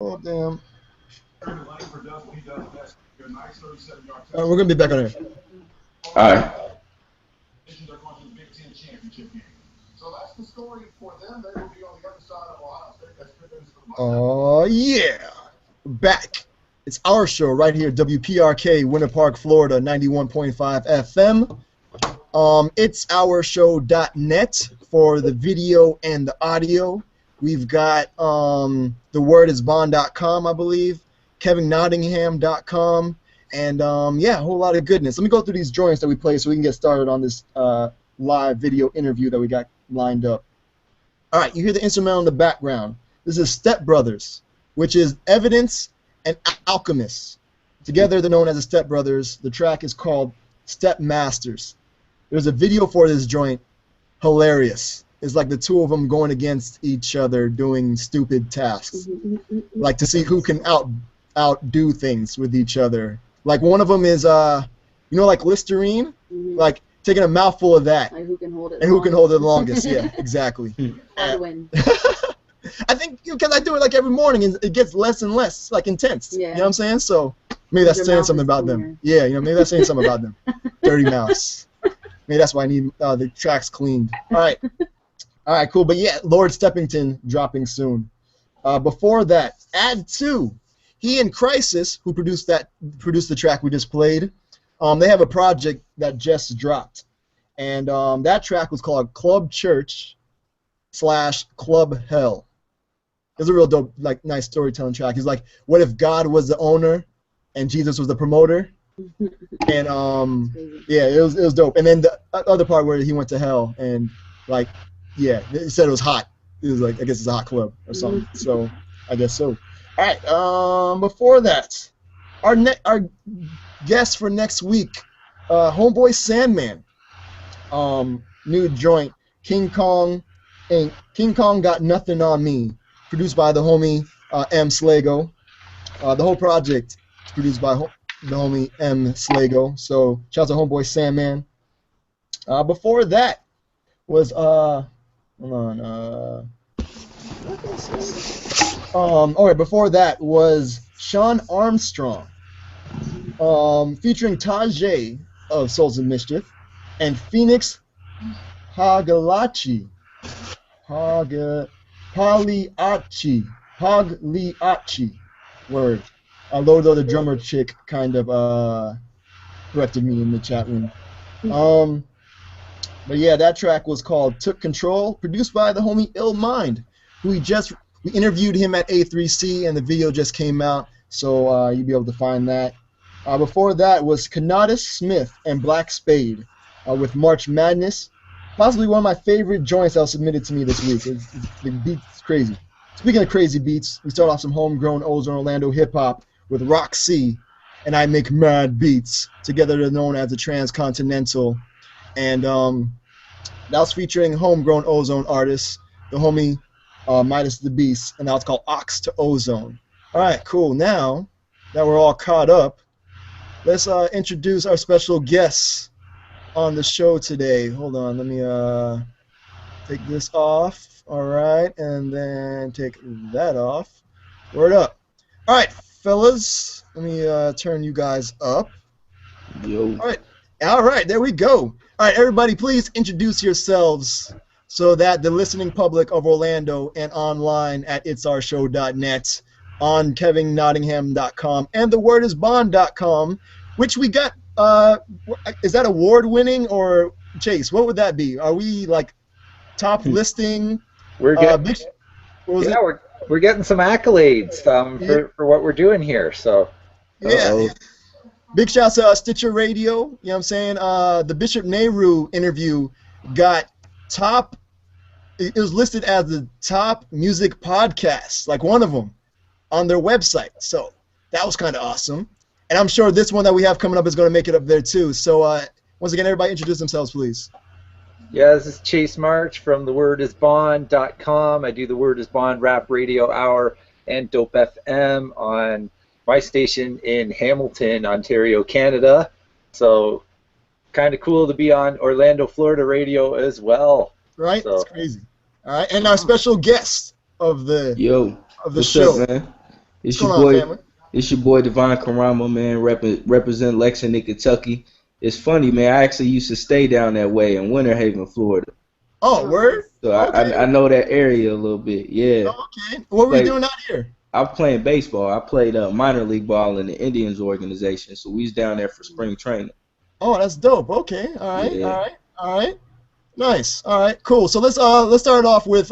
Oh, damn. We're going to be back on here. All right. Oh, yeah. Back. It's our show right here, WPRK, Winter Park, Florida, 91.5 FM. It's ourshow.net for the video and the audio. We've got thewordisbond.com, I believe, kevinnottingham.com, and yeah, a whole lot of goodness. Let me go through these joints that we play so we can get started on this live video interview that we got lined up. All right, you hear the instrumental in the background. This is Step Brothers, which is Evidence and Alchemist. Together, they're known as the Step Brothers. The track is called Step Masters. There's a video for this joint, hilarious. It's like the two of them going against each other doing stupid tasks, like to see who can outdo things with each other. Like one of them is, like Listerine, like taking a mouthful of that, like who can hold it and who can hold it longest. Yeah, exactly. I'd win. I think because I do it like every morning, and it gets less and less like intense. Yeah. You know what I'm saying? So maybe that's saying something about them. Yeah, maybe that's saying something about them. Dirty mouths. Maybe that's why I need the tracks cleaned. All right, cool. But yeah, Lord Steppington dropping soon. Before that, Add 2. He and Crisis, who produced the track we just played, they have a project that just dropped, and that track was called Club Church / Club Hell. It's a real dope, like, nice storytelling track. He's like, what if God was the owner and Jesus was the promoter? And yeah, it was dope. And then the other part where he went to hell and like, yeah, he said it was hot. It was like, I guess it's a hot club or something. So I guess so. All right. Before that, our guest for next week, Homeboy Sandman. New joint, King Kong Inc. King Kong Got Nothing on Me, produced by the homie M. Slago. The whole project is produced by the homie M. Slago. So shout out to Homeboy Sandman. Before that was hold on. Alright, before that was Sean Armstrong, featuring Tajay of Souls of Mischief and Phoenix Pagliacci. Word. Lodo, the drummer chick, kind of corrected me in the chat room. But yeah, that track was called Took Control, produced by the homie Ill Mind, who we interviewed him at A3C, and the video just came out, so you'll be able to find that. Before that was Canibus Smith and Black Spade with March Madness, possibly one of my favorite joints that was submitted to me this week. The beat's crazy. Speaking of crazy beats, we start off some homegrown Ozone Orlando hip-hop with Rock C and I Make Mad Beats. Together they're known as the Transcontinental. And that was featuring homegrown Ozone artists, the homie Midas the Beast, and that was called Ox to Ozone. All right, cool. Now that we're all caught up, let's introduce our special guests on the show today. Hold on, let me take this off. All right, and then take that off. Word up. All right, fellas, let me turn you guys up. Yo. All right, there we go. All right, everybody, please introduce yourselves so that the listening public of Orlando and online at it'sourshow.net, on kevinnottingham.com, and thewordisbond.com, which we got, is that award-winning, or, Chase, what would that be? Are we, like, top listing? We're getting, we're getting some accolades for what we're doing here, so. Yeah. Big shouts to Stitcher Radio, you know what I'm saying? The Bishop Nehru interview got top, it was listed as the top music podcast, like one of them, on their website. So that was kind of awesome. And I'm sure this one that we have coming up is going to make it up there too. So once again, everybody introduce themselves, please. Yeah, this is Chase March from thewordisbond.com. I do the Word is Bond Rap Radio Hour and Dope FM on my station in Hamilton, Ontario, Canada. So kind of cool to be on Orlando, Florida radio as well. Right? So. That's crazy. All right, and our special guest of the show. Up, man? What's It's your going on, boy. family? It's your boy Devine Carama, man. Represent Lexington, Kentucky. It's funny, man. I actually used to stay down that way in Winter Haven, Florida. Oh, word? So Okay. I know that area a little bit. Yeah. Okay. What were you Play. doing out here? I was playing baseball. I played minor league ball in the Indians organization. So we was down there for spring training. Oh, that's dope. Okay. All right. Yeah. All right. All right. Nice. All right. Cool. So let's start off with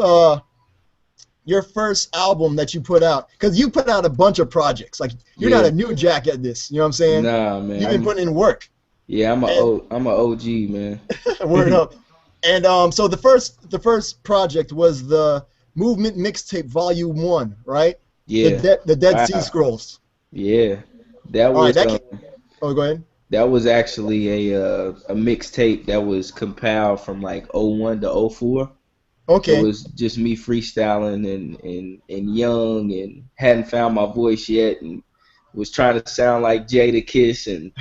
your first album that you put out, because you put out a bunch of projects. Like, you're not a new jack at this. You know what I'm saying? Nah, man. You've been putting in work. Yeah, I'm a OG, man. Word up. And so the first project was the Movement Mixtape Volume 1, right? Yeah. The Dead Sea Scrolls. Yeah. That All was right. Oh, go ahead. that was actually a mixtape that was compiled from like '01 to '04. Okay. It was just me freestyling and young and hadn't found my voice yet and was trying to sound like Jada Kiss, and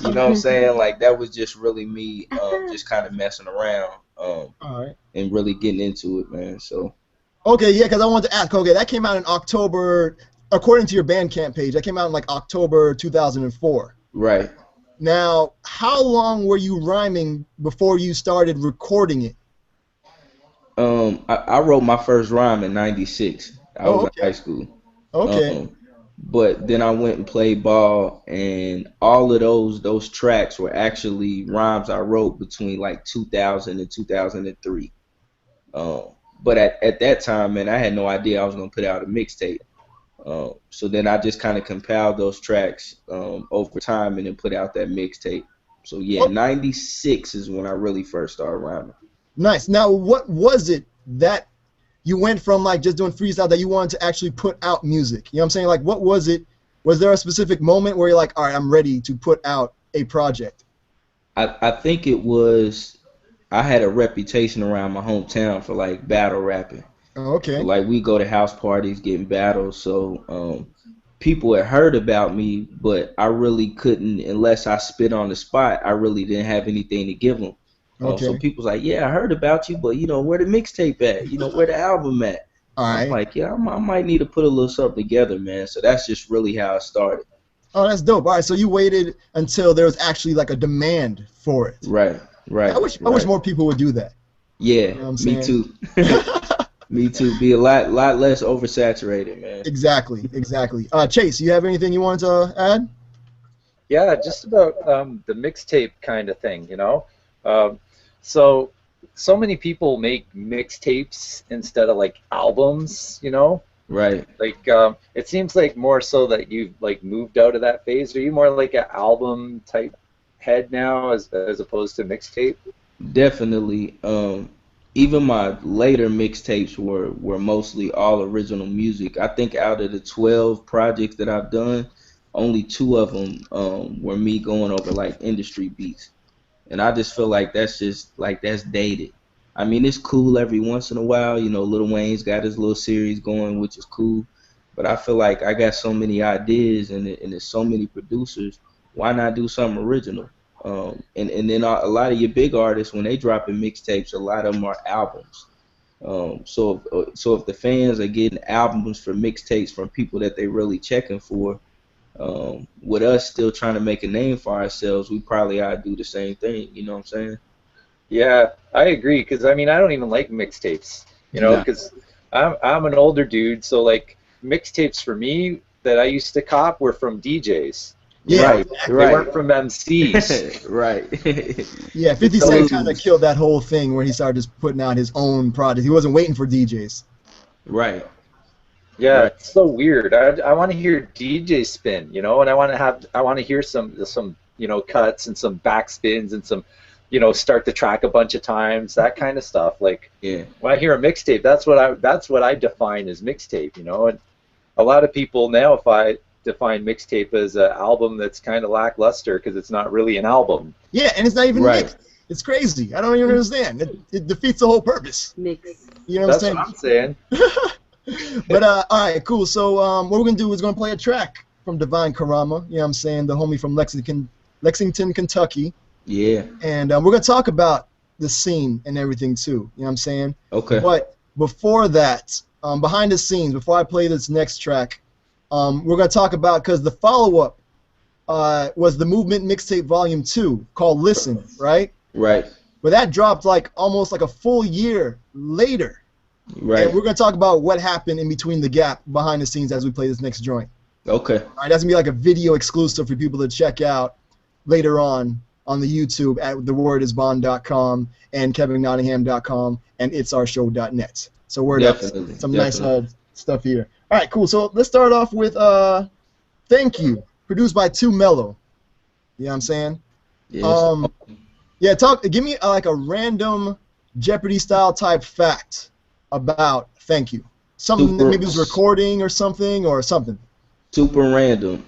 you know what I'm saying? Like, that was just really me just kind of messing around All right. and really getting into it, man. So Okay, yeah, because I wanted to ask. Okay, that came out in October, according to your Bandcamp page. That came out in like October 2004. right. Now, how long were you rhyming before you started recording it? I wrote my first rhyme in '96. I was in high school. Okay. But then I went and played ball, and all of those tracks were actually rhymes I wrote between like 2000 and 2003. But at that time, man, I had no idea I was gonna put out a mixtape. So then I just kind of compiled those tracks over time and then put out that mixtape. So yeah, '96 is when I really first started rhyming. Nice. Now, what was it that you went from like just doing freestyle that you wanted to actually put out music? You know what I'm saying? Like, what was it? Was there a specific moment where you're like, all right, I'm ready to put out a project? I think it was, I had a reputation around my hometown for like battle rapping. Oh, okay. So, like, we go to house parties getting battles, so people had heard about me, but I really couldn't, unless I spit on the spot, I really didn't have anything to give them. Okay. So people's like, yeah, I heard about you, but you know, where the mixtape at? You know, where the album at? All right. I'm like, yeah, I might need to put a little something together, man. So that's just really how it started. Oh, that's dope. All right, so you waited until there was actually like a demand for it. Right. I wish more people would do that. Yeah, You know what I'm me saying? too. Me too. Be a lot less oversaturated, man. Exactly. Chase, you have anything you wanted to add? Yeah, just about the mixtape kind of thing, you know. So many people make mixtapes instead of like albums, you know. Right. Like it seems like more so that you've like moved out of that phase. Are you more like an album type head now as opposed to mixtape? Definitely. Even my later mixtapes were mostly all original music. I think out of the 12 projects that I've done, only 2 of them were me going over like industry beats. And I just feel like that's dated. I mean, it's cool every once in a while. You know, Lil Wayne's got his little series going, which is cool. But I feel like I got so many ideas and there's so many producers. Why not do something original? And then a lot of your big artists, when they drop in mixtapes, a lot of them are albums. So if the fans are getting albums for mixtapes from people that they really checking for, with us still trying to make a name for ourselves, we probably ought to do the same thing. You know what I'm saying? Yeah, I agree. Because I mean, I don't even like mixtapes, you know, because I'm an older dude. So like mixtapes for me that I used to cop were from DJs. Yeah, Right. They weren't from MCs. Right. Yeah, 50 Cent kind of killed that whole thing where he started just putting out his own product. He wasn't waiting for DJs. Right. Yeah, Right. it's so weird. I want to hear DJ spin, you know, and I want to hear some you know, cuts and some backspins and some, you know, start the track a bunch of times, that kind of stuff. Like, Yeah. when I hear a mixtape, that's what I define as mixtape, you know. And a lot of people now, if I define mixtape as an album that's kind of lackluster because it's not really an album. Yeah, and it's not even Right. mixed. It's crazy. I don't even understand. It defeats the whole purpose. Mix. You know That's what what I'm I'm saying. saying? But all right, cool. So what we're gonna do is gonna play a track from Devine Carama. You know what I'm saying? The homie from Lexington, Kentucky. Yeah. And we're gonna talk about the scene and everything too. You know what I'm saying? Okay. But before that, behind the scenes, before I play this next track, we're going to talk about, because the follow-up was the Movement Mixtape Volume 2 called Listen, right? Right. But that dropped like almost like a full year later. Right. And we're going to talk about what happened in between the gap behind the scenes as we play this next joint. Okay. All right, that's going to be like a video exclusive for people to check out later on the YouTube at thewordisbond.com and kevinnottingham.com and it'sourshow.net. So word up. Some nice stuff here. All right, cool. So let's start off with Thank You, produced by 2 Mellow. You know what I'm saying? Yes. Yeah, give me like a random Jeopardy style type fact about Thank You. Something that maybe was recording or something. Super random.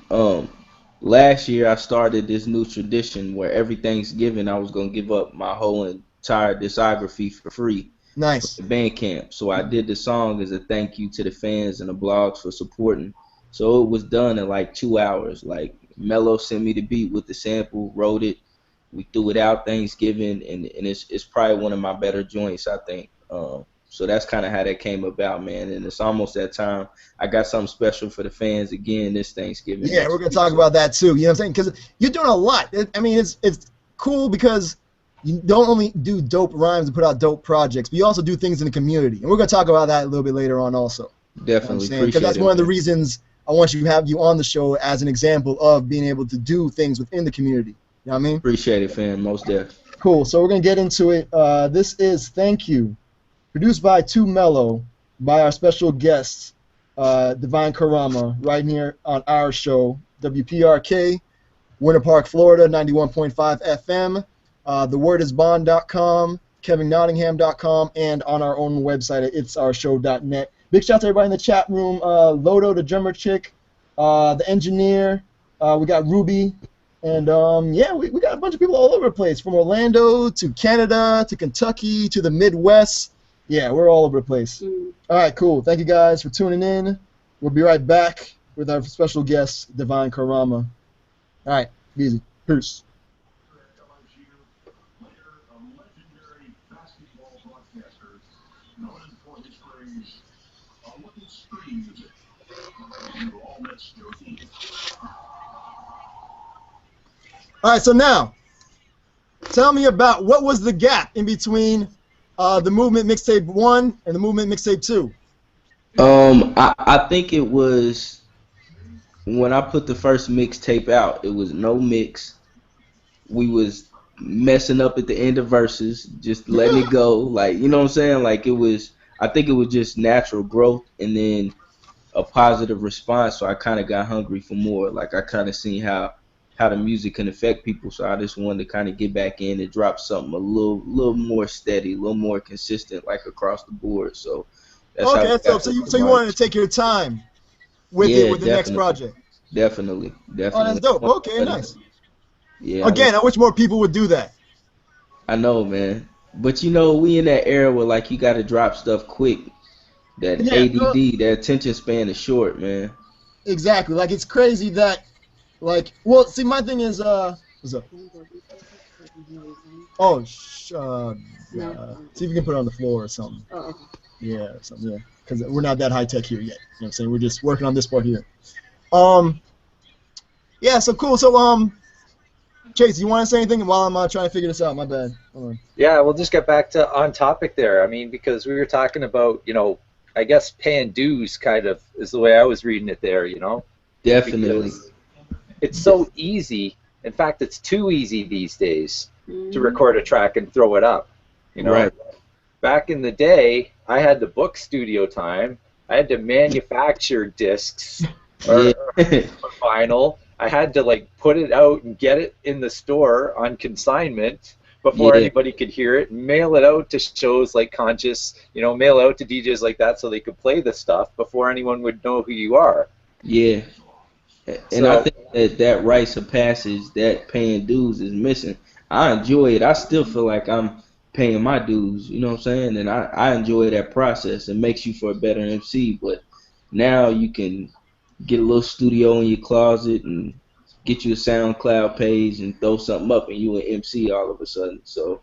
Last year I started this new tradition where every Thanksgiving I was gonna give up my whole entire discography for free. Nice. For the Bandcamp. So I did the song as a thank you to the fans and the blogs for supporting. So it was done in like 2 hours. Like Mello sent me the beat with the sample, wrote it. We threw it out Thanksgiving, and it's probably one of my better joints, I think. So that's kind of how that came about, man. And it's almost that time. I got something special for the fans again this Thanksgiving. Yeah, we're going to talk about that too. You know what I'm saying? Because you're doing a lot. It's cool because you don't only do dope rhymes and put out dope projects, but you also do things in the community. And we're going to talk about that a little bit later on also. Definitely. Because that's one of the reasons I want to have you on the show as an example of being able to do things within the community. You know what I mean? Appreciate it, fam. Most definitely. Cool. So we're going to get into it. This is Thank You, produced by 2 Mellow, by our special guest, Devine Carama, right here on our show, WPRK, Winter Park, Florida, 91.5 FM, thewordisbond.com, kevinnottingham.com, and on our own website at it'sourshow.net. Big shout out to everybody in the chat room, Lodo, the drummer chick, the engineer, we got Ruby, and yeah, we got a bunch of people all over the place, from Orlando to Canada to Kentucky to the Midwest. Yeah, we're all over the place. All right, cool. Thank you guys for tuning in. We'll be right back with our special guest, Devine Carama. All right, easy. Peace. All right, so now, tell me about what was the gap in between the Movement Mixtape 1 and the Movement Mixtape 2? I think it was when I put the first mixtape out, it was no mix. We was messing up at the end of verses, just letting it go. Like, you know what I'm saying? Like, I think it was just natural growth and then a positive response. So I kind of got hungry for more. Like, I kind of seen how the music can affect people. So I just wanted to kind of get back in and drop something a little more steady, a little more consistent, like across the board. So that's how. So you wanted to take your time with the next project. Definitely. Oh, that's dope. Okay, nice. Yeah. Again, I wish more people would do that. I know, man. But you know, we in that era where like you got to drop stuff quick. That ADD, that attention span is short, man. Exactly. Like, it's crazy that, like, well, see, my thing is, what's up? Oh, see if you can put it on the floor or something. Oh, okay. Yeah, something. Yeah, because we're not that high tech here yet. You know what I'm saying? We're just working on this part here. Yeah. So cool. So Chase, you want to say anything while I'm trying to figure this out? My bad. Hold on. Yeah, we'll just get back to on topic there. I mean, because we were talking about, I guess paying dues kind of is the way I was reading it there, Definitely. Because it's so easy. In fact, it's too easy these days to record a track and throw it up. Right. Back in the day, I had to book studio time. I had to manufacture discs or vinyl. I had to put it out and get it in the store on consignment before anybody could hear it, mail it out to shows like Conscious, mail out to DJs like that so they could play the stuff before anyone would know who you are. Yeah. And I think that rites of passage, that paying dues is missing. I enjoy it. I still feel like I'm paying my dues, you know what I'm saying? And I enjoy that process. It makes you for a better MC, but now you can get a little studio in your closet and get you a SoundCloud page and throw something up and you an MC all of a sudden. So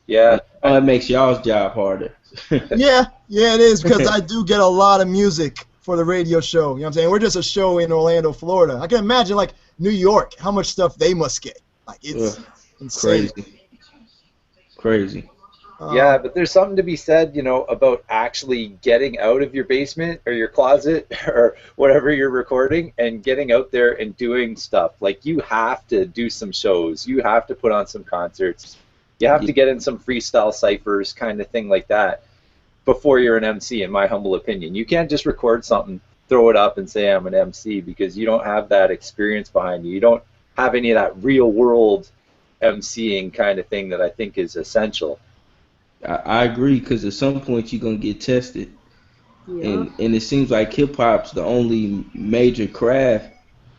yeah, it makes y'all's job harder. yeah, it is, because I do get a lot of music for the radio show. You know what I'm saying? We're just a show in Orlando, Florida. I can imagine like New York, how much stuff they must get. Like it's insane. Crazy. Yeah, but there's something to be said, about actually getting out of your basement or your closet or whatever you're recording and getting out there and doing stuff. Like, you have to do some shows. You have to put on some concerts. You have to get in some freestyle ciphers, kind of thing like that, before you're an MC, in my humble opinion. You can't just record something, throw it up, and say I'm an MC, because you don't have that experience behind you. You don't have any of that real-world MCing kind of thing that I think is essential. I agree, because at some point you're going to get tested. Yeah. And it seems like hip-hop's the only major craft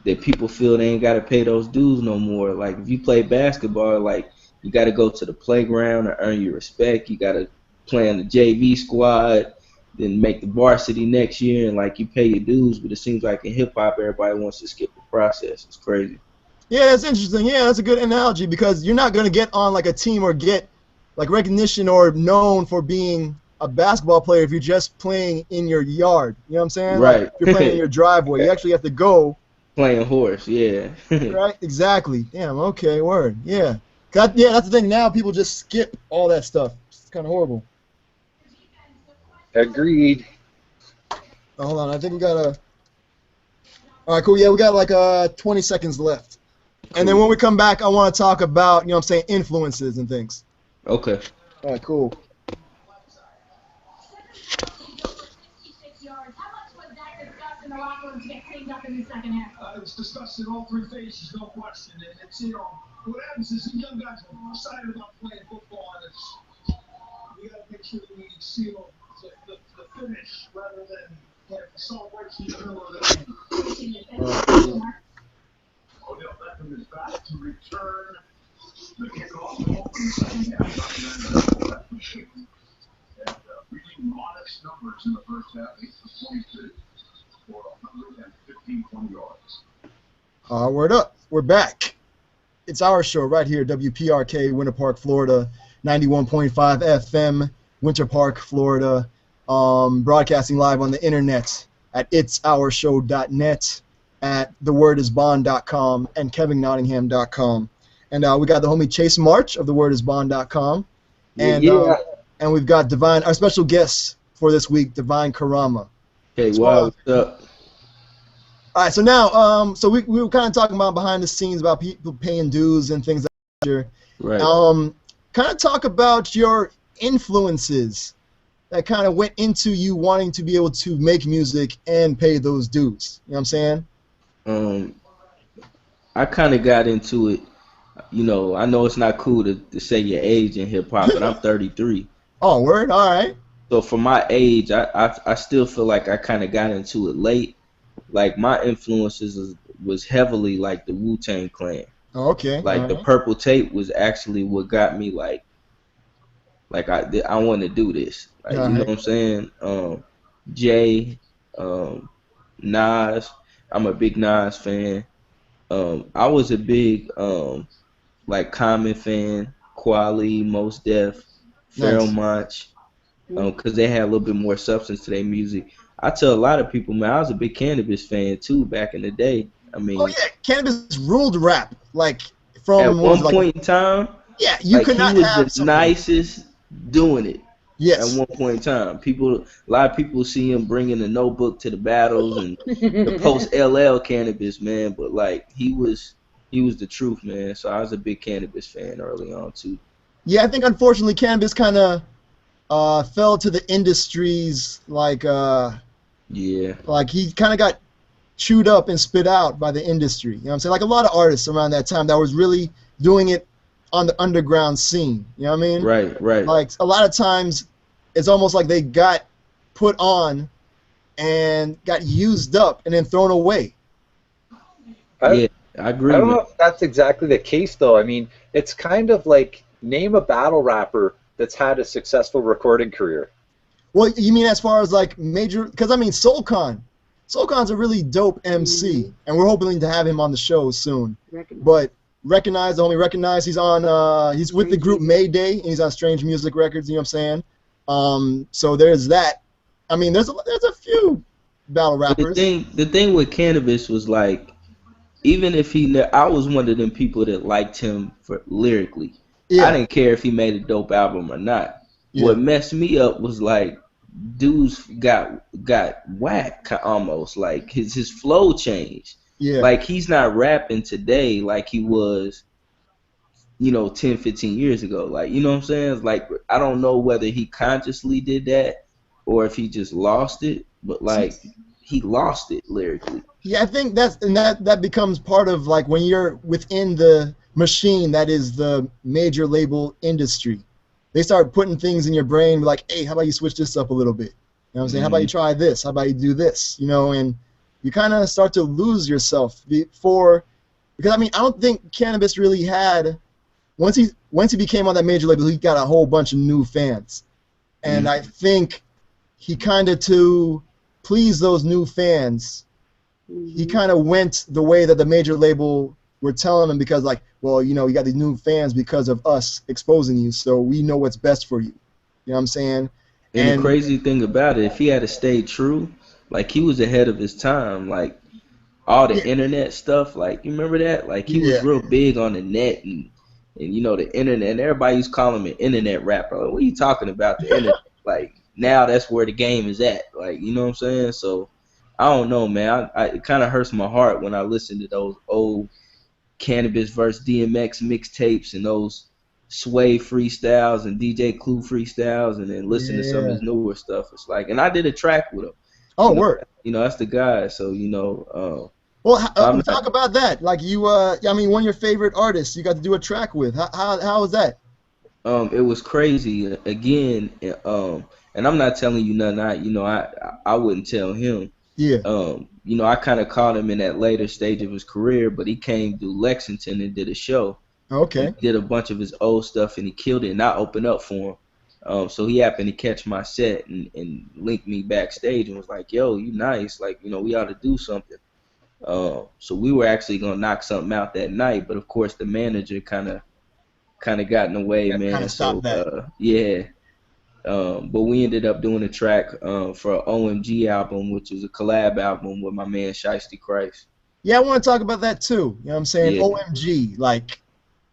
that people feel they ain't got to pay those dues no more. Like, if you play basketball, like, you got to go to the playground to earn your respect. You got to play on the JV squad, then make the varsity next year, and like you pay your dues. But it seems like in hip hop, everybody wants to skip the process. It's crazy. Yeah, that's interesting. Yeah, that's a good analogy, because you're not going to get on like a team or get like recognition or known for being a basketball player if you're just playing in your yard. You know what I'm saying? Right. Like, if you're playing in your driveway, you actually have to go. Playing horse, yeah. Right? Exactly. Damn. Okay. Word. Yeah. Yeah, that's the thing. Now people just skip all that stuff. It's kind of horrible. Agreed. Oh, hold on. I think we got a. All right, cool. Yeah, we got like 20 seconds left. And then when we come back, I want to talk about, you know what I'm saying, influences and things. Okay. All right, cool. In the locker room to get cleaned up in the second half. It was discussed in all three phases, no question. And it's, what happens is the young guys are excited about playing football, and we got to make sure that we seal the finish rather than have the celebration in the middle of the game. Odell Beckham is back to return the kickoff to open the second half. And reaching modest numbers in the first half, 8 for 22. For 115 yards. Word up. We're back. It's our show right here, WPRK, Winter Park, Florida, 91.5 FM, Winter Park, Florida, broadcasting live on the internet at itsourshow.net, at thewordisbond.com, and kevinnottingham.com. And we got the homie Chase March of thewordisbond.com. And, and we've got our special guest for this week, Devine Carama. Hey, what's up? All right, so now, so we were kind of talking about behind the scenes about people paying dues and things like that. Right. Kind of talk about your influences that kind of went into you wanting to be able to make music and pay those dues. You know what I'm saying? I kind of got into it. I know it's not cool to say your age in hip hop, but I'm 33. Oh, word? All right. So for my age, I still feel like I kind of got into it late. Like, my influences was heavily like the Wu-Tang Clan. Oh, okay. Like, the Purple Tape was actually what got me like I want to do this. Like, you know what I'm saying? Jay, Nas. I'm a big Nas fan. I was a big like Common fan, Kweli, Mos Def, Pharoah Monch. Because they had a little bit more substance to their music. I tell a lot of people, man, I was a big Canibus fan too back in the day. I mean, oh yeah, Canibus ruled rap like from at one point in time. Yeah, you could not have. He was the nicest doing it. Yes. At one point in time, a lot of people see him bringing the notebook to the battles and the post LL Canibus, man. But like he was the truth, man. So I was a big Canibus fan early on too. Yeah, I think unfortunately Canibus kind of fell to the industry's like he kind of got chewed up and spit out by the industry. You know what I'm saying? Like a lot of artists around that time that was really doing it on the underground scene. You know what I mean? Right. Like a lot of times it's almost like they got put on and got used up and then thrown away. Yeah, I agree. I don't know if that's exactly the case though. I mean, it's kind of like name a battle rapper that's had a successful recording career. Well, you mean as far as like major? Because I mean, Soulcon's a really dope MC, and we're hoping to have him on the show soon. But Recognize, he's on. He's with the group Mayday, and he's on Strange Music Records. You know what I'm saying? So there's that. I mean, there's a few battle But rappers. the thing with Canibus was like, even if I was one of them people that liked him for lyrically. I Yeah, didn't care if he made a dope album or not. yeah, What messed me up was like dudes got whack almost, like his flow changed. yeah. Like he's not rapping today like he was, 10, 15 years ago. Like, you know what I'm saying? It's like I don't know whether he consciously did that or if he just lost it, but See, like he lost it lyrically. yeah, I think that becomes part of like when you're within the machine that is the major label industry. They start putting things in your brain like, hey, how about you switch this up a little bit? You know what I'm saying? How about you Hmm. try this? How about you do this? And you kind of start to lose yourself before, because I mean, I don't think Canibus really had, once he became on that major label, he got a whole bunch of new fans. And I think he kind of, to please those new fans, he kind of went the way that the major label were telling him, because like, well, you got these new fans because of us exposing you, so we know what's best for you. You know what I'm saying? And the And crazy thing about it, if he had to stay true, like he was ahead of his time. Like all the yeah, internet stuff, like you remember that? Like he was yeah, real big on the net and the internet. And everybody used to call him an internet rapper. Like, what are you talking about? The internet? Like now that's where the game is at. Like, you know what I'm saying? So I don't know, man. It kind of hurts my heart when I listen to those old Canibus versus DMX mixtapes and those Sway freestyles and DJ Clue freestyles, and then listen to some of yeah. his newer stuff. It's like, and I did a track with him. Oh, You know, word. that's the guy. So Well, I'm talk not. about that. Like I mean, one of your favorite artists you got to do a track with. How was that? It was crazy again. And I'm not telling you nothing. I wouldn't tell him. Yeah. I kind of caught him in that later stage of his career, but he came to Lexington and did a show. And Okay. he did a bunch of his old stuff and he killed it, and I opened up for him. So he happened to catch my set and linked me backstage and was like, yo, you nice, like, we ought to do something. So we were actually gonna knock something out that night, but of course the manager kind of got in the way, Yeah. Kind man. of stop So that. yeah. But we ended up doing a track for an OMG album, which was a collab album with my man Shiesty Christ. Yeah, I want to talk about that too. You know what I'm saying? Yeah, OMG. Like,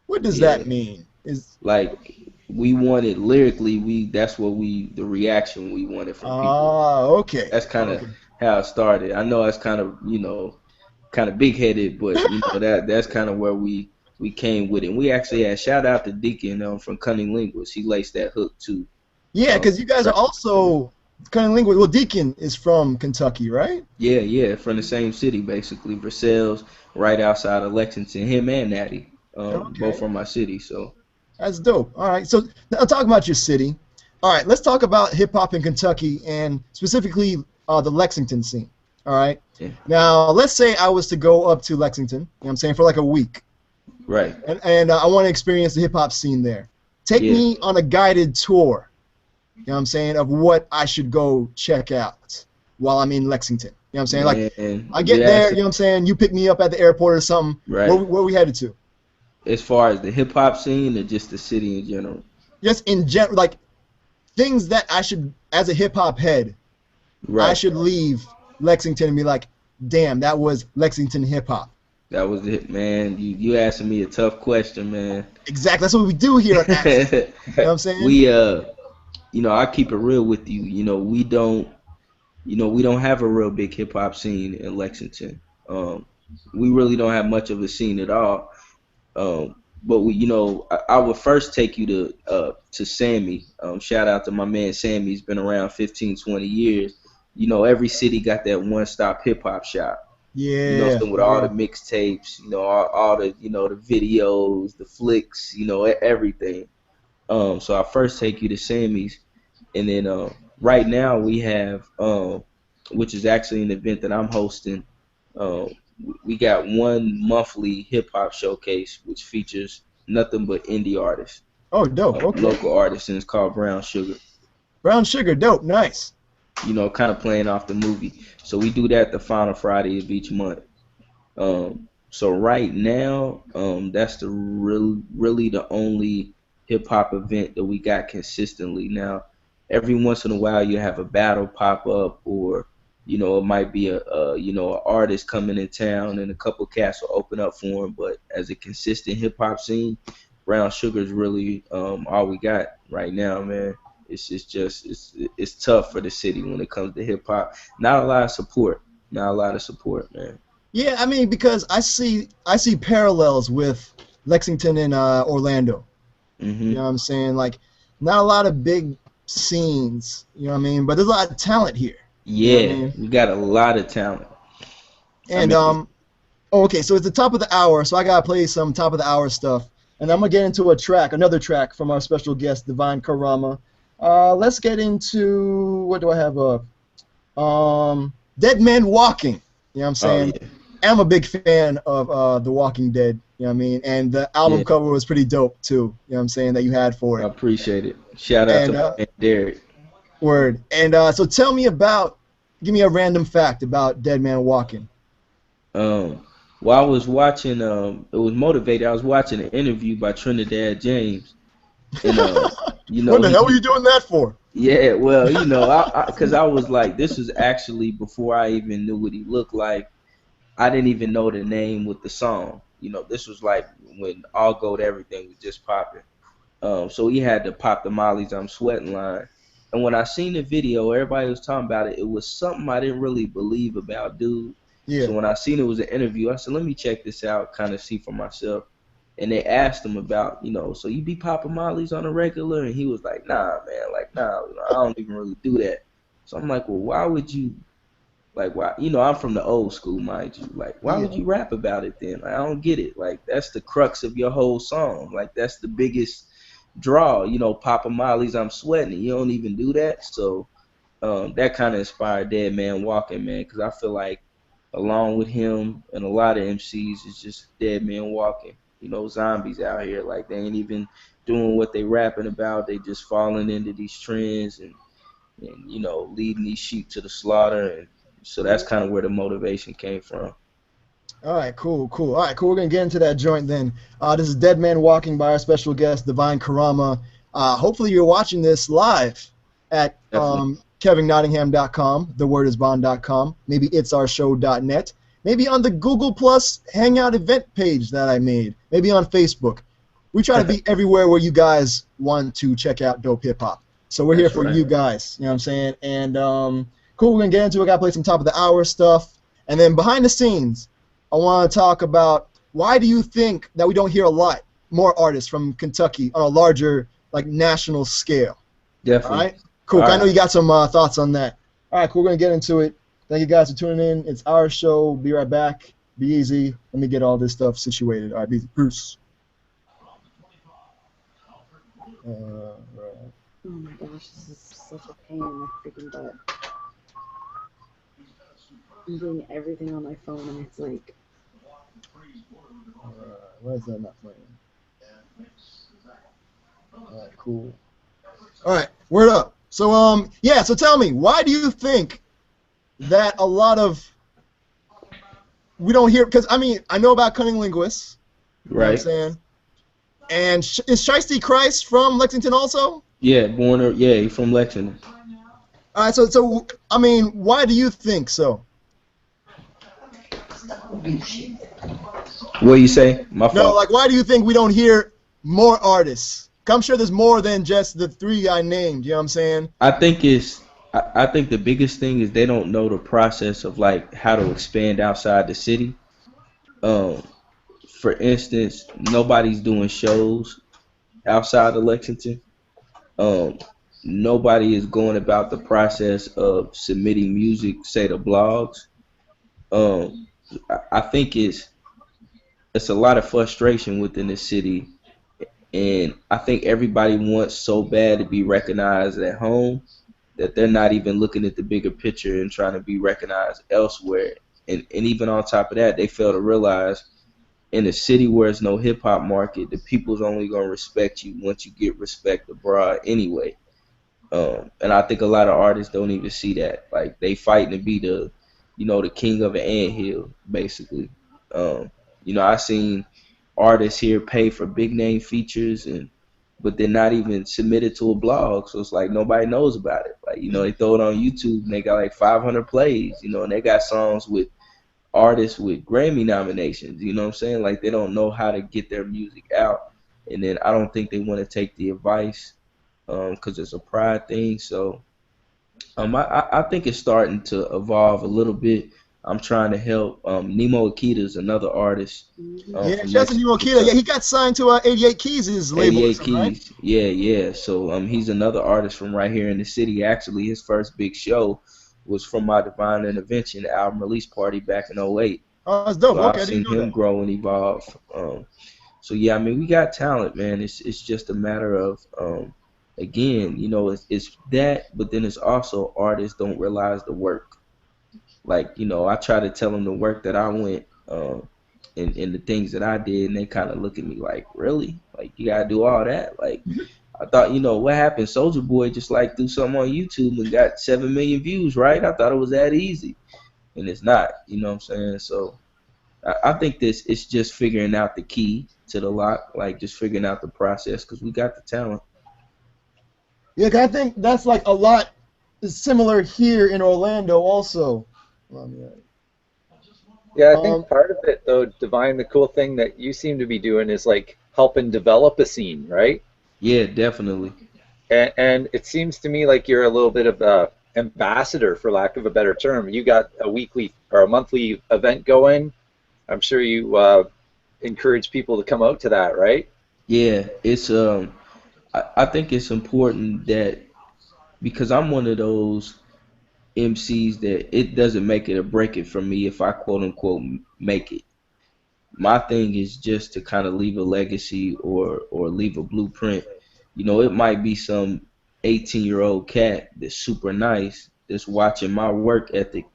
what does yeah. that mean? Is Like we wanted lyrically, that's what the reaction we wanted from people. okay. That's kind of Okay. how it started. I know that's kind of big headed, but that's kind of where we came with it. And we actually had shout out to Deacon from Cunning Linguist. He laced that hook too. Yeah, because you guys are Track. also kind of linguist. Well, Deacon is from Kentucky, right? Yeah, yeah, from the same city basically. Versailles, right outside of Lexington. Him and Natty, both Okay. from my city. So That's dope. All right. So now talk about your city. All right. Let's talk about hip hop in Kentucky and specifically the Lexington scene. All right. yeah, Now, let's say I was to go up to Lexington, what I'm saying, for like a week, right, and I want to experience the hip hop scene there. Take yeah, me on a guided tour, what I'm saying, of what I should go check out while I'm in Lexington. What I'm saying? Like, man. I You get there, asking what I'm saying, you pick me up at the airport or something. right? Where we headed to? As far as the hip hop scene or just the city in general? Just in general, like things that I should, as a hip hop head, I Right. should leave Lexington and be like, damn, that was Lexington hip hop. That was it, man. You asking me a tough question, man. Exactly. That's what we do here on Access. You know what I'm saying? we I keep it real with you. We don't have a real big hip hop scene in Lexington. We really don't have much of a scene at all. But I would first take you to Sammy. Shout out to my man Sammy. He's been around 15, 20 years. Every city got that one-stop hip hop shop. Yeah. So with all the mixtapes, all the the videos, the flicks, everything. So I first take you to Sammy's, and then right now we have which is actually an event that I'm hosting. Um, we got one monthly hip hop showcase, which features nothing but indie artists, Oh, dope. Okay. local artists, and it's called Brown Sugar. Brown sugar, dope. Nice. Kind of playing off the movie. So we do that the final Friday of each month. So right now, that's really the only hip hop event that we got consistently. Now, every once in a while, you have a battle pop up, or You know, it might be an artist coming in town and a couple cats will open up for him. But as a consistent hip hop scene, Brown Sugar is really all we got right now, man. It's tough for the city when it comes to hip hop. Not a lot of support. Not a lot of support, man. Yeah, I mean, because I see parallels with Lexington and Orlando. You Hmm. know what I'm saying? Like, not a lot of big scenes. You know what I mean? But there's a lot of talent here. You know what I Yeah, mean? we got a lot of talent. I And mean, oh, okay, so it's the top of the hour, so I gotta play some top of the hour stuff, and I'm gonna get into another track from our special guest, Devine Carama. Let's get into what do I have up? Dead Men Walking. You know what I'm oh saying? yeah, I'm a big fan of The Walking Dead. You know what I mean? And the album yeah. cover was pretty dope too. You know what I'm saying, that you had for I it. appreciate it. Shout out to And my man Derek. word. And so give me a random fact about Dead Man Walking. Um, while I was watching, it was motivated. I was watching an interview by Trinidad James, and What the hell are he you doing that for? yeah, well, because I was like, this was actually before I even knew what he looked like. I didn't even know the name with the song. You know, this was like when All Gold Everything was just popping. So he had to pop the Molly's I'm Sweating line. And when I seen the video, everybody was talking about it. It was something I didn't really believe about, dude. Yeah. So when I seen it was an interview, I said, let me check this out, kind of see for myself. And they asked him about, so you be popping Molly's on a regular? And he was like, nah, man, like, nah, I don't even really do that. So I'm like, well, why would you, like, why? I'm from the old school, mind you. Like, why Yeah. would you rap about it then? Like, I don't get it. Like, that's the crux of your whole song. Like, that's the biggest draw, Papa Molly's I'm Sweating. You don't even do that. So that kind of inspired Dead Man Walking, man, because I feel like along with him and a lot of MCs, it's just Dead Man Walking. Zombies out here, like they ain't even doing what they rapping about. They just falling into these trends and leading these sheep to the slaughter. And so that's kind of where the motivation came from. All right, cool. All right, cool. We're gonna get into that joint then. This is Dead Man Walking by our special guest, Devine Carama. Hopefully you're watching this live at Definitely. KevinNottingham.com, thewordisbond.com, maybe it'sourshow.net, maybe on the Google Plus Hangout event page that I made, maybe on Facebook. We try to be everywhere where you guys want to check out dope hip hop. So we're here That's for right. you guys. You know what I'm saying? And cool. We're gonna get into it. Gotta play some top of the hour stuff, and then behind the scenes, I want to talk about why do you think that we don't hear a lot more artists from Kentucky on a larger, like, national scale? Definitely. All right, cool. All I know right. you got some thoughts on that. All right, cool. We're gonna get into it. Thank you guys for tuning in. It's our show. Be right back. Be easy. Let me get all this stuff situated. All right, be easy. Bruce. Right. Oh my gosh, this is such a pain in my freaking butt. I'm doing everything on my phone and it's like, Why is that not playing? All right, cool. All right, word up. So so tell me, why do you think that a lot of we don't hear? Because I mean, I know about Cunning Linguists. You know what I'm Right. saying? And is Shiesty Christ from Lexington also? Yeah, he's from Lexington. All right, so I mean, why do you think so? What you say? My No, fault. like, why do you think we don't hear more artists? I'm sure there's more than just the three I named. You know what I'm saying? I think the biggest thing is they don't know the process of like how to expand outside the city. Um, for instance, nobody's doing shows outside of Lexington. Um, Nobody is going about the process of submitting music, say to blogs. Um, I think it's a lot of frustration within the city, and I think everybody wants so bad to be recognized at home that they're not even looking at the bigger picture and trying to be recognized elsewhere. And even on top of that, they fail to realize in a city where there's no hip hop market, the people's only gonna respect you once you get respect abroad anyway. And I think a lot of artists don't even see that. Like they fighting to be the king of an anthill, basically. I seen artists here pay for big name features but they're not even submitted to a blog, so it's like nobody knows about it. Like, they throw it on YouTube and they got like 500 plays, and they got songs with artists with Grammy nominations. You know what I'm saying? Like, they don't know how to get their music out, and then I don't think they want to take the advice because it's a pride thing. So I think it's starting to evolve a little bit. I'm trying to help. Nemo Akita's another artist Yeah, from shout out to Nemo Lexington. Akita. Yeah, he got signed to 88 Keys' label or 88 something, right? Keys. Yeah. So he's another artist from right here in the city. Actually, his first big show was from my Divine Intervention album release party back in '08. Oh, that's dope. So Okay, I've I seen didn't know him that. grow and evolve. So yeah, I mean, we got talent, man. It's just a matter of again, it's that, but then it's also artists don't realize the work. Like, I try to tell them the work that I went and the things that I did, and they kind of look at me like, really? Like, you gotta do all that? Like, I thought, what happened? Soldier Boy just like threw something on YouTube and got 7 million views, right? I thought it was that easy, and it's not. You know what I'm saying? So I think it's just figuring out the key to the lock, like just figuring out the process, because we got the talent. Yeah, 'cause I think that's like a lot similar here in Orlando also. Yeah, I think part of it though, Divine, the cool thing that you seem to be doing is like helping develop a scene, right? Yeah, definitely. And it seems to me like you're a little bit of a ambassador, for lack of a better term. You got a weekly or a monthly event going. I'm sure you encourage people to come out to that, right? Yeah, it's I think it's important that, because I'm one of those MCs that it doesn't make it or break it for me if I quote unquote make it. My thing is just to kind of leave a legacy or leave a blueprint. It might be some 18-year-old cat that's super nice that's watching my work ethic,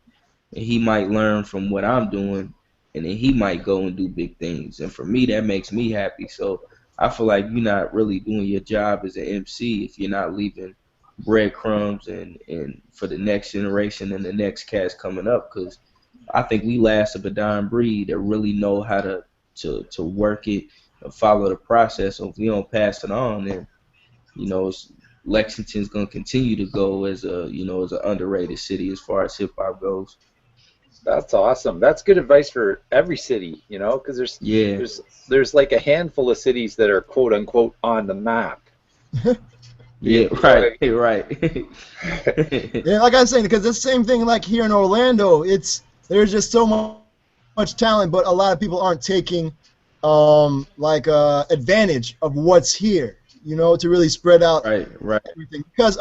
and he might learn from what I'm doing, and then he might go and do big things. And for me, that makes me happy. So I feel like you're not really doing your job as an MC if you're not leaving breadcrumbs and for the next generation and the next cats coming up. Because I think we last of a dying breed that really know how to work it and follow the process. So if we don't pass it on, then Lexington's gonna continue to go as as an underrated city as far as hip hop goes. That's awesome. That's good advice for every city, because there's Yeah, there's there's like a handful of cities that are quote unquote on the map. yeah, right, right. Yeah, like I was saying, because it's the same thing like here in Orlando. There's just so much talent, but a lot of people aren't taking advantage of what's here, to really spread out Right, right. everything. Because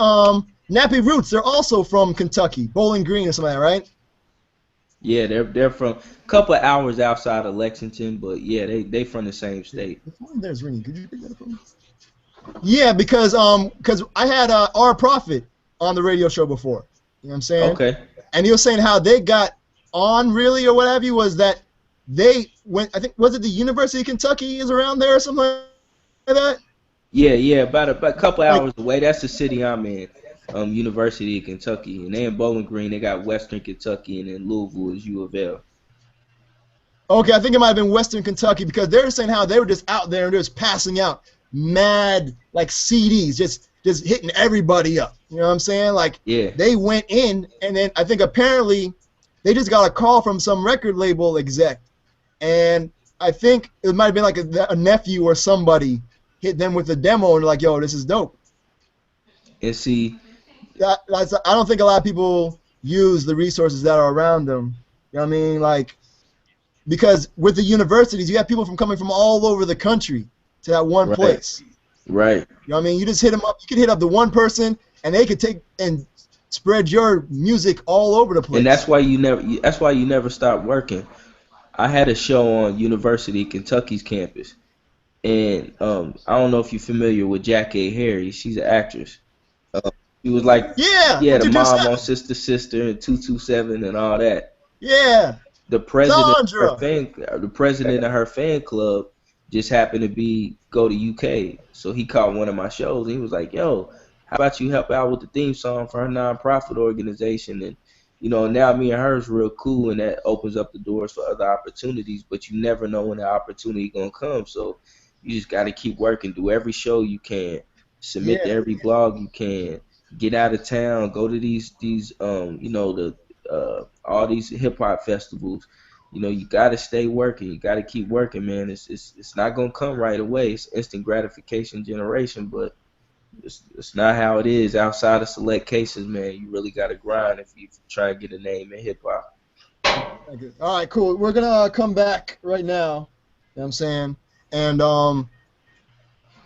Nappy Roots, they're also from Kentucky, Bowling Green or something, like that, right? Yeah, they're from a couple of hours outside of Lexington, but yeah, they from the same state. The phone there's ringing. Could you pick that up for me? Yeah, because I had our Prophet on the radio show before. You know what I'm saying? Okay. And he was saying how they got on really or what have you was that they went. I think was it the University of Kentucky is around there or something like that. Yeah, about a couple Like, hours away. That's the city I'm in, University of Kentucky, and they in Bowling Green. They got Western Kentucky, and then Louisville is U of L. okay, I think it might have been Western Kentucky because they were saying how they were just out there and they was passing out mad like CDs, just hitting everybody up. You know what I'm saying? Like Yeah. they went in and then I think apparently they just got a call from some record label exec, and I think it might have been like a nephew or somebody hit them with a demo and like, yo, this is dope. And see, I don't think a lot of people use the resources that are around them. You know what I mean? Like, because with the universities, you have people coming from all over the country to that one Right. place. right. You know what I mean? You just hit them up. You can hit up the one person, and they could take and spread your music all over the place. And that's why you never stop working. I had a show on University of Kentucky's campus, and I don't know if you're familiar with Jackee Harry. She's an actress. She was like, Yeah, yeah, the mom 227. on Sister Sister and 227 and all that. Yeah, The president, Sandra. the president of her fan club just happened to go to UK, so he caught one of my shows. And he was like, "Yo, how about you help out with the theme song for her nonprofit organization?" And now me and her is real cool, and that opens up the doors for other opportunities. But you never know when the opportunity gonna come, so you just got to keep working, do every show you can, submit to Yeah. every blog you can, get out of town, go to these you know, all these hip hop festivals. You know, you gotta stay working. You gotta keep working, man. It's not gonna come right away. It's instant gratification generation, but it's not how it is outside of select cases, man. You really gotta grind if you try to get a name in hip hop. Thank you. All right, cool. We're gonna come back right now. You know what I'm saying? And I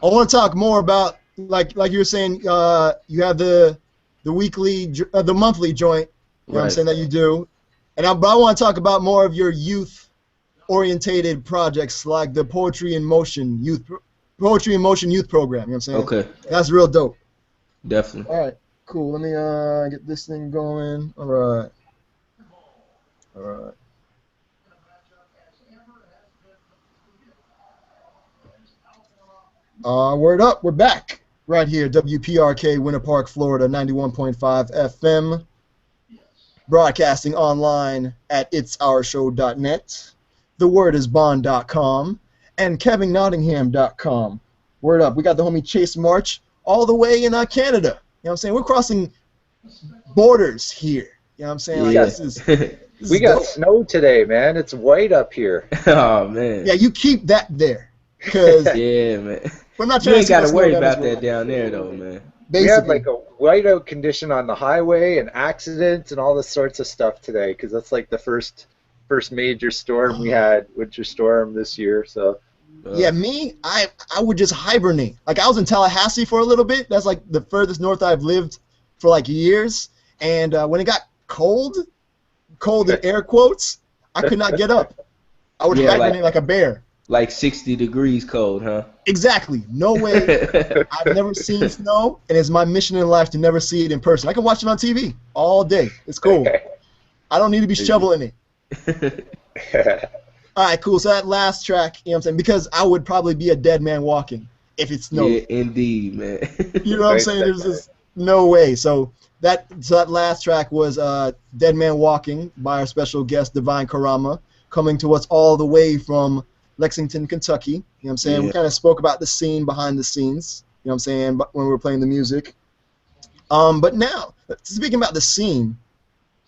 want to talk more about like you were saying. You have the weekly, the monthly joint. You know what I'm saying that you do, but I want to talk about more of your youth-orientated projects, like the Poetry in Motion youth program. You know what I'm saying? Okay. That's real dope. Definitely. All right, cool. Let me get this thing going. All right. Word up. We're back right here. WPRK, Winter Park, Florida, 91.5 FM. Broadcasting online at itsourshow.net. thewordisbond.com and kevinnottingham.com. Word up. We got the homie Chase March all the way in Canada. You know what I'm saying? We're crossing borders here. You know what I'm saying? Yeah. Like, this is We got dope. snow today, man. It's white up here. Oh man. Yeah, you keep that there. Because Yeah, man. we're not You trying ain't to got to worry down this about road. that down there, though, man. We had Basically. like a whiteout condition on the highway and accidents and all this sorts of stuff today because that's like the first major storm we had, winter storm this year. So Yeah, me, I would just hibernate. Like, I was in Tallahassee for a little bit. That's like the furthest north I've lived for like years. And when it got cold in air quotes, I could not get up. I would hibernate like a bear. Like 60 degrees cold, huh? Exactly. No way. I've never seen snow, and it's my mission in life to never see it in person. I can watch it on TV all day. It's cool. I don't need to be shoveling it. All right, cool. So that last track, you know what I'm saying? Because I would probably be a dead man walking if it snowed. Yeah, indeed, man. You know what I'm saying? There's just no way. So that last track was Dead Man Walking by our special guest, Devine Carama, coming to us all the way from Lexington, Kentucky. You know what I'm saying? Yeah. We kind of spoke about the scene behind the scenes, you know what I'm saying, when we were playing the music. But now, speaking about the scene,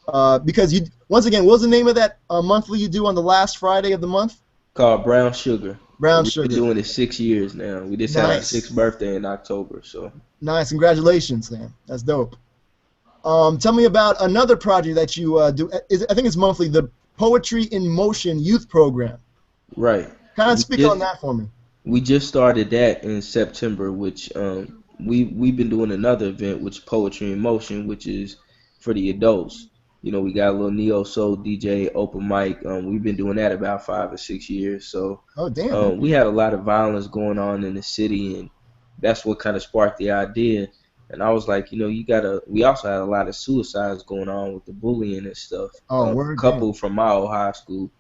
because you, once again, what was the name of that monthly you do on the last Friday of the month? Called Brown Sugar. Brown We've Sugar. been doing it 6 years now. We just had our 6th birthday in October, so. Nice. Congratulations, man. That's dope. Tell me about another project that you do. I think it's monthly, the Poetry in Motion youth program. Right. Kind of speak on that for me. We just started that in September, which we've been doing another event, which Poetry in Motion, which is for the adults. You know, we got a little neo soul DJ open mic. We've been doing that about 5 or 6 years. So oh damn, we had a lot of violence going on in the city, and that's what kind of sparked the idea. And I was like, you know, we also had a lot of suicides going on with the bullying and stuff. A couple from my old high school.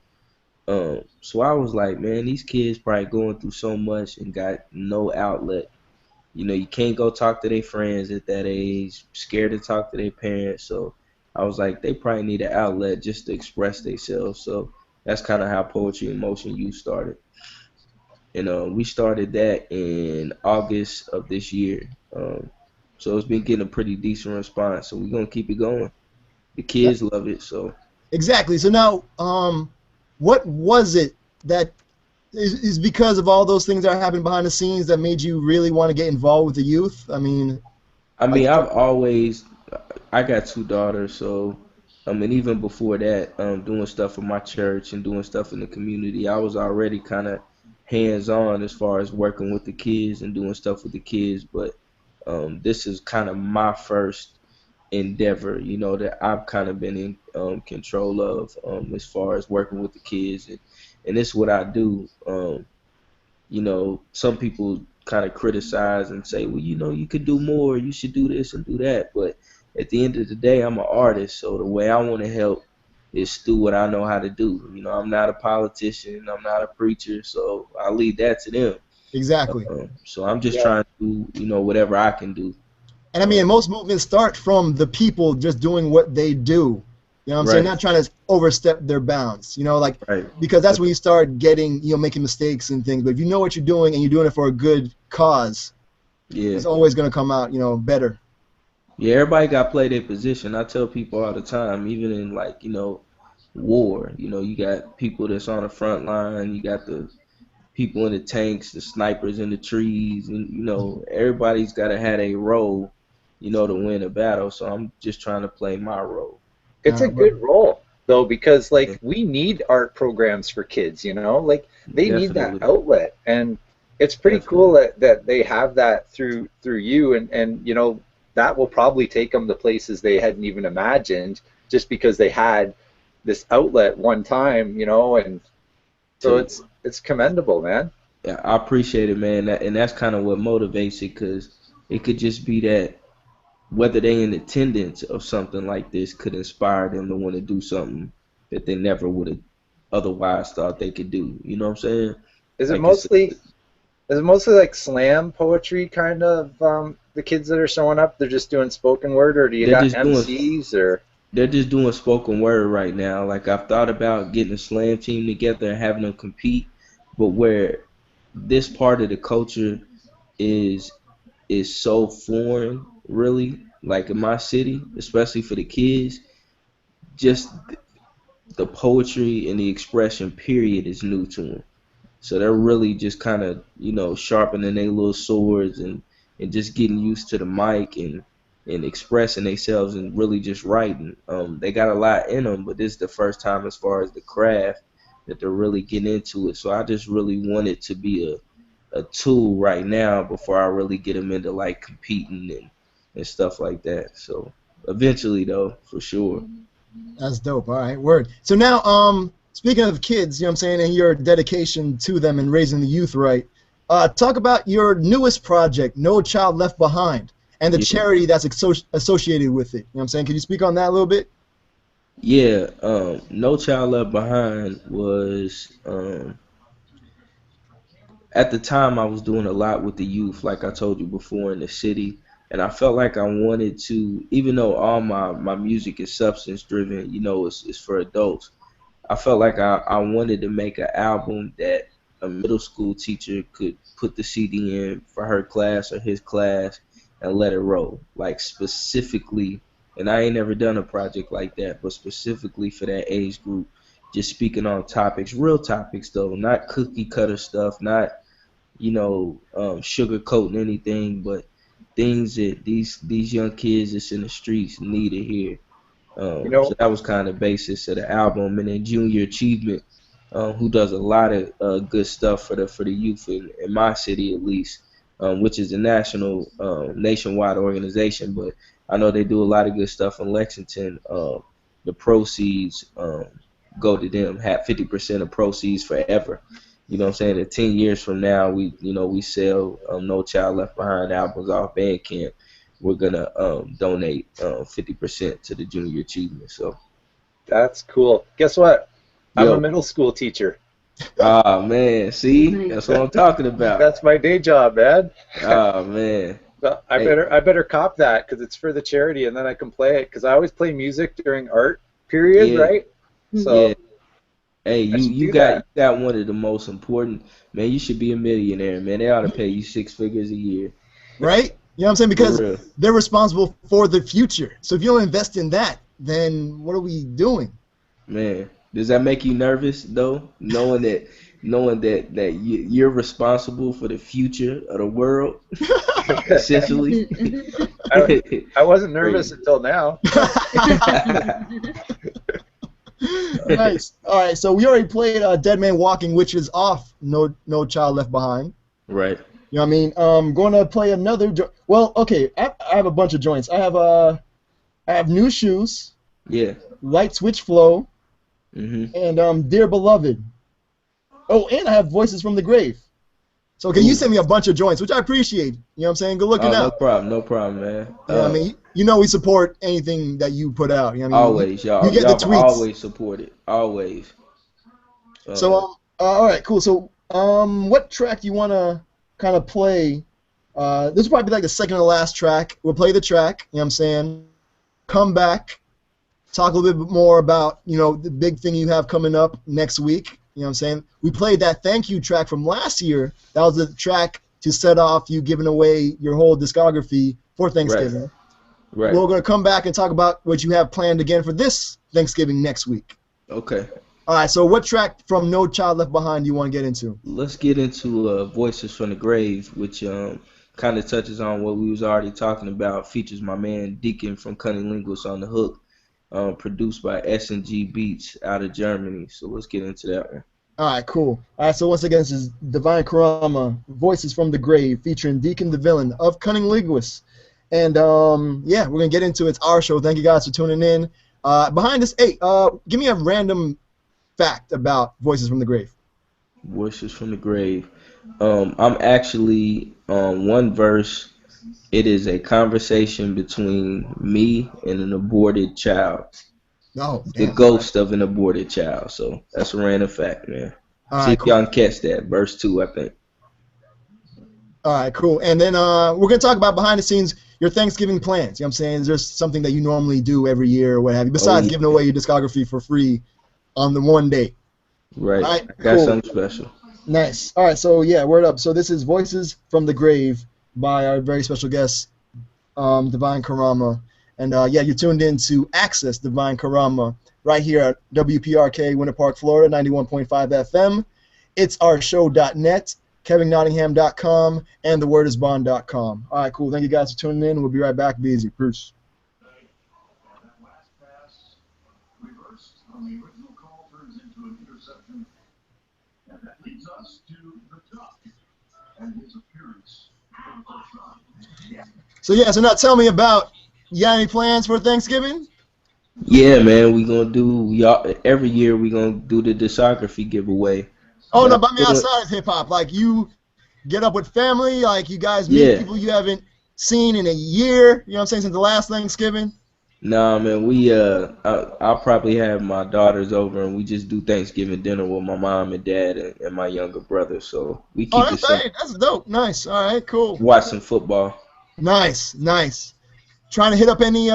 So I was like, man, these kids probably going through so much and got no outlet. You know, you can't go talk to their friends at that age, scared to talk to their parents. So I was like, they probably need an outlet just to express themselves. So that's kind of how Poetry in Motion Youth started. And we started that in August of this year. So it's been getting a pretty decent response. So we're going to keep it going. The kids love it. So exactly. So now, what was it that is because of all those things that are happening behind the scenes that made you really want to get involved with the youth? I mean, I got 2 daughters, so and even before that, doing stuff for my church and doing stuff in the community, I was already kind of hands-on as far as working with the kids and doing stuff with the kids. But this is kind of my first endeavor, you know, that I've kind of been in control of as far as working with the kids, and this is what I do. You know, some people kind of criticize and say, well, you know, you could do more, you should do this and do that, but at the end of the day, I'm an artist, so the way I want to help is through what I know how to do. You know, I'm not a politician, I'm not a preacher, so I leave that to them. Exactly. So I'm just trying to do, you know, whatever I can do. And I mean, most movements start from the people just doing what they do. You know what I'm saying? Not trying to overstep their bounds, you know, like, because that's when you start getting, you know, making mistakes and things. But if you know what you're doing and you're doing it for a good cause, it's always going to come out, you know, better. Yeah, everybody got to play their position. I tell people all the time, even in like, war, you got people that's on the front line, you got the people in the tanks, the snipers in the trees, and everybody's got to have a role, to win a battle. So I'm just trying to play my role. It's a But good role though, because like we need art programs for kids, like they need that Definitely, outlet, and it's pretty cool definitely. that they have that through you, and that will probably take them to places they hadn't even imagined, just because they had this outlet one time, and so To it's commendable, man. Yeah, I appreciate it, man. And that's kind of what motivates it, because it could just be that whether they in attendance of something like this could inspire them to want to do something that they never would have otherwise thought they could do. You know what I'm saying? Is it Like it's mostly is it mostly like slam poetry kind of the kids that are showing up? They're just doing spoken word, or do you they're got just doing MCs or? they're just doing spoken word right now. Like I've thought about getting a slam team together and having them compete, but where this part of the culture is is so foreign, really. Like in my city, especially for the kids, just the poetry and the expression period is new to them. So they're really just kind of, sharpening their little swords and just getting used to the mic and expressing themselves and really just writing. They got a lot in them, but this is the first time as far as the craft that they're really getting into it. So I just really want it to be a tool right now before I really get them into like competing and stuff like that. So eventually, though, for sure. that's dope. All right, word. So now, speaking of kids, you know what I'm saying, and your dedication to them and raising the youth right, talk about your newest project, No Child Left Behind, and the Yeah, charity that's associated with it. You know what I'm saying? Can you speak on that a little bit? yeah. No Child Left Behind was at the time I was doing a lot with the youth, like I told you before, in the city, and I felt like I wanted to, even though all my music is substance driven, it's for adults. I felt like I wanted to make an album that a middle school teacher could put the CD in for her class or his class and let it roll. Like specifically, and I ain't never done a project like that, but specifically for that age group, just speaking on topics, real topics though, not cookie cutter stuff, not, sugarcoating anything, but things that these young kids that's in the streets need to hear. You So know, that was kind of basis of the album, and then Junior Achievement, who does a lot of good stuff for the youth in my city at least, which is a nationwide organization, but I know they do a lot of good stuff in Lexington. The proceeds go to them, have 50% of proceeds forever. You know what I'm saying? In 10 years from now, we sell No Child Left Behind albums off Bandcamp. We're gonna donate 50% to the Junior Achievement. So, that's cool. Guess what? I'm a yo, middle school teacher. ah man, see, that's what Nice. I'm talking about. That's my day job, man. Ah man, So I hey, better I better cop that because it's for the charity, and then I can play it because I always play music during art period, yeah, right? yeah. So Hey, I you should you do got you that. got one of the most important, man. You should be a millionaire, man. They ought to pay you six figures a year, Right? You know what I'm saying? for Because real, they're responsible for the future. So if you don't invest in that, then what are we doing? man. Does that make you nervous though, knowing that you're responsible for the future of the world, essentially? I I wasn't nervous Crazy. until now. Nice. All right. So we already played Dead Man Walking, which is off No Child Left Behind. Right. You know what I mean? Going to play another. Well, okay. I have a bunch of joints. I have New Shoes, Yeah. Light Switch Flow, Mhm. and Dear Beloved. Oh, and I have Voices from the Grave. So okay, you Ooh. sent me a bunch of joints, which I appreciate. You know what I'm saying? Good looking Oh, no out. problem, no problem, man. You know what I mean? You know we support anything that you put out. You know what I mean? Always, You y'all, get the y'all have tweets. always supported, always. So Uh, all right, cool. So what track do you want to kind of play? This will probably be like the second to last track. We'll play the track. You know what I'm saying? Come back, talk a little bit more about the big thing you have coming up next week. You know what I'm saying? We played that thank you track from last year. That was the track to set off you giving away your whole discography for right. Thanksgiving. Right. We're going to come back and talk about what you have planned again for this Thanksgiving next week. Okay. All right, so what track from No Child Left Behind do you want to get into? Let's get into Voices from the Grave, which kind of touches on what we was already talking about. Features my man Deacon from Cunning Linguist on the hook, produced by S&G Beats out of Germany. So let's get into that one. All right, cool. All right, so once again, this is Devine Carama, Voices from the Grave, featuring Deacon the Villain of Cunning Linguist. And, yeah, we're going to get into it. It's our show. Thank you guys for tuning in. Behind this, hey, give me a random fact about Voices from the Grave. Voices from the Grave. I'm actually on one verse. It is a conversation between me and an aborted child. Oh, The damn. ghost of an aborted child. So that's a random fact, man. All See right, if cool. y'all can catch that. Verse 2, I think. All right, cool. And then we're going to talk about behind the scenes, your Thanksgiving plans. You know what I'm saying? Is there something that you normally do every year or what have you, besides yeah. giving away your discography for free on the one day? Right. All right, I got cool. something special. Nice. All right, so yeah, word up. So this is Voices from the Grave by our very special guest, Devine Carama. And yeah, you're tuned in to Access Devine Carama right here at WPRK, Winter Park, Florida, 91.5 FM. It's our show.net, KevinNottingham.com, and thewordisbond.com. All right, cool. Thank you guys for tuning in. We'll be right back. Be easy. Bruce. That last pass reversed on the original call turns into an interception. And that leads us to the Duck and his appearance for the first time. So yeah, so now tell me about, you got any plans for Thanksgiving? Yeah, man, we gonna do every year. We gonna do the discography giveaway. Oh, no, But but I mean outside of hip-hop. Like, you get up with family, like, you guys meet Yeah. people you haven't seen in a year, you know what I'm saying, since the last Thanksgiving? Nah, man, I'll probably have my daughters over and we just do Thanksgiving dinner with my mom and dad and my younger brother. So we keep Oh, it that's simple. right. That's dope. Nice. All right, cool. Watch some football. Nice, nice. Trying to hit up any,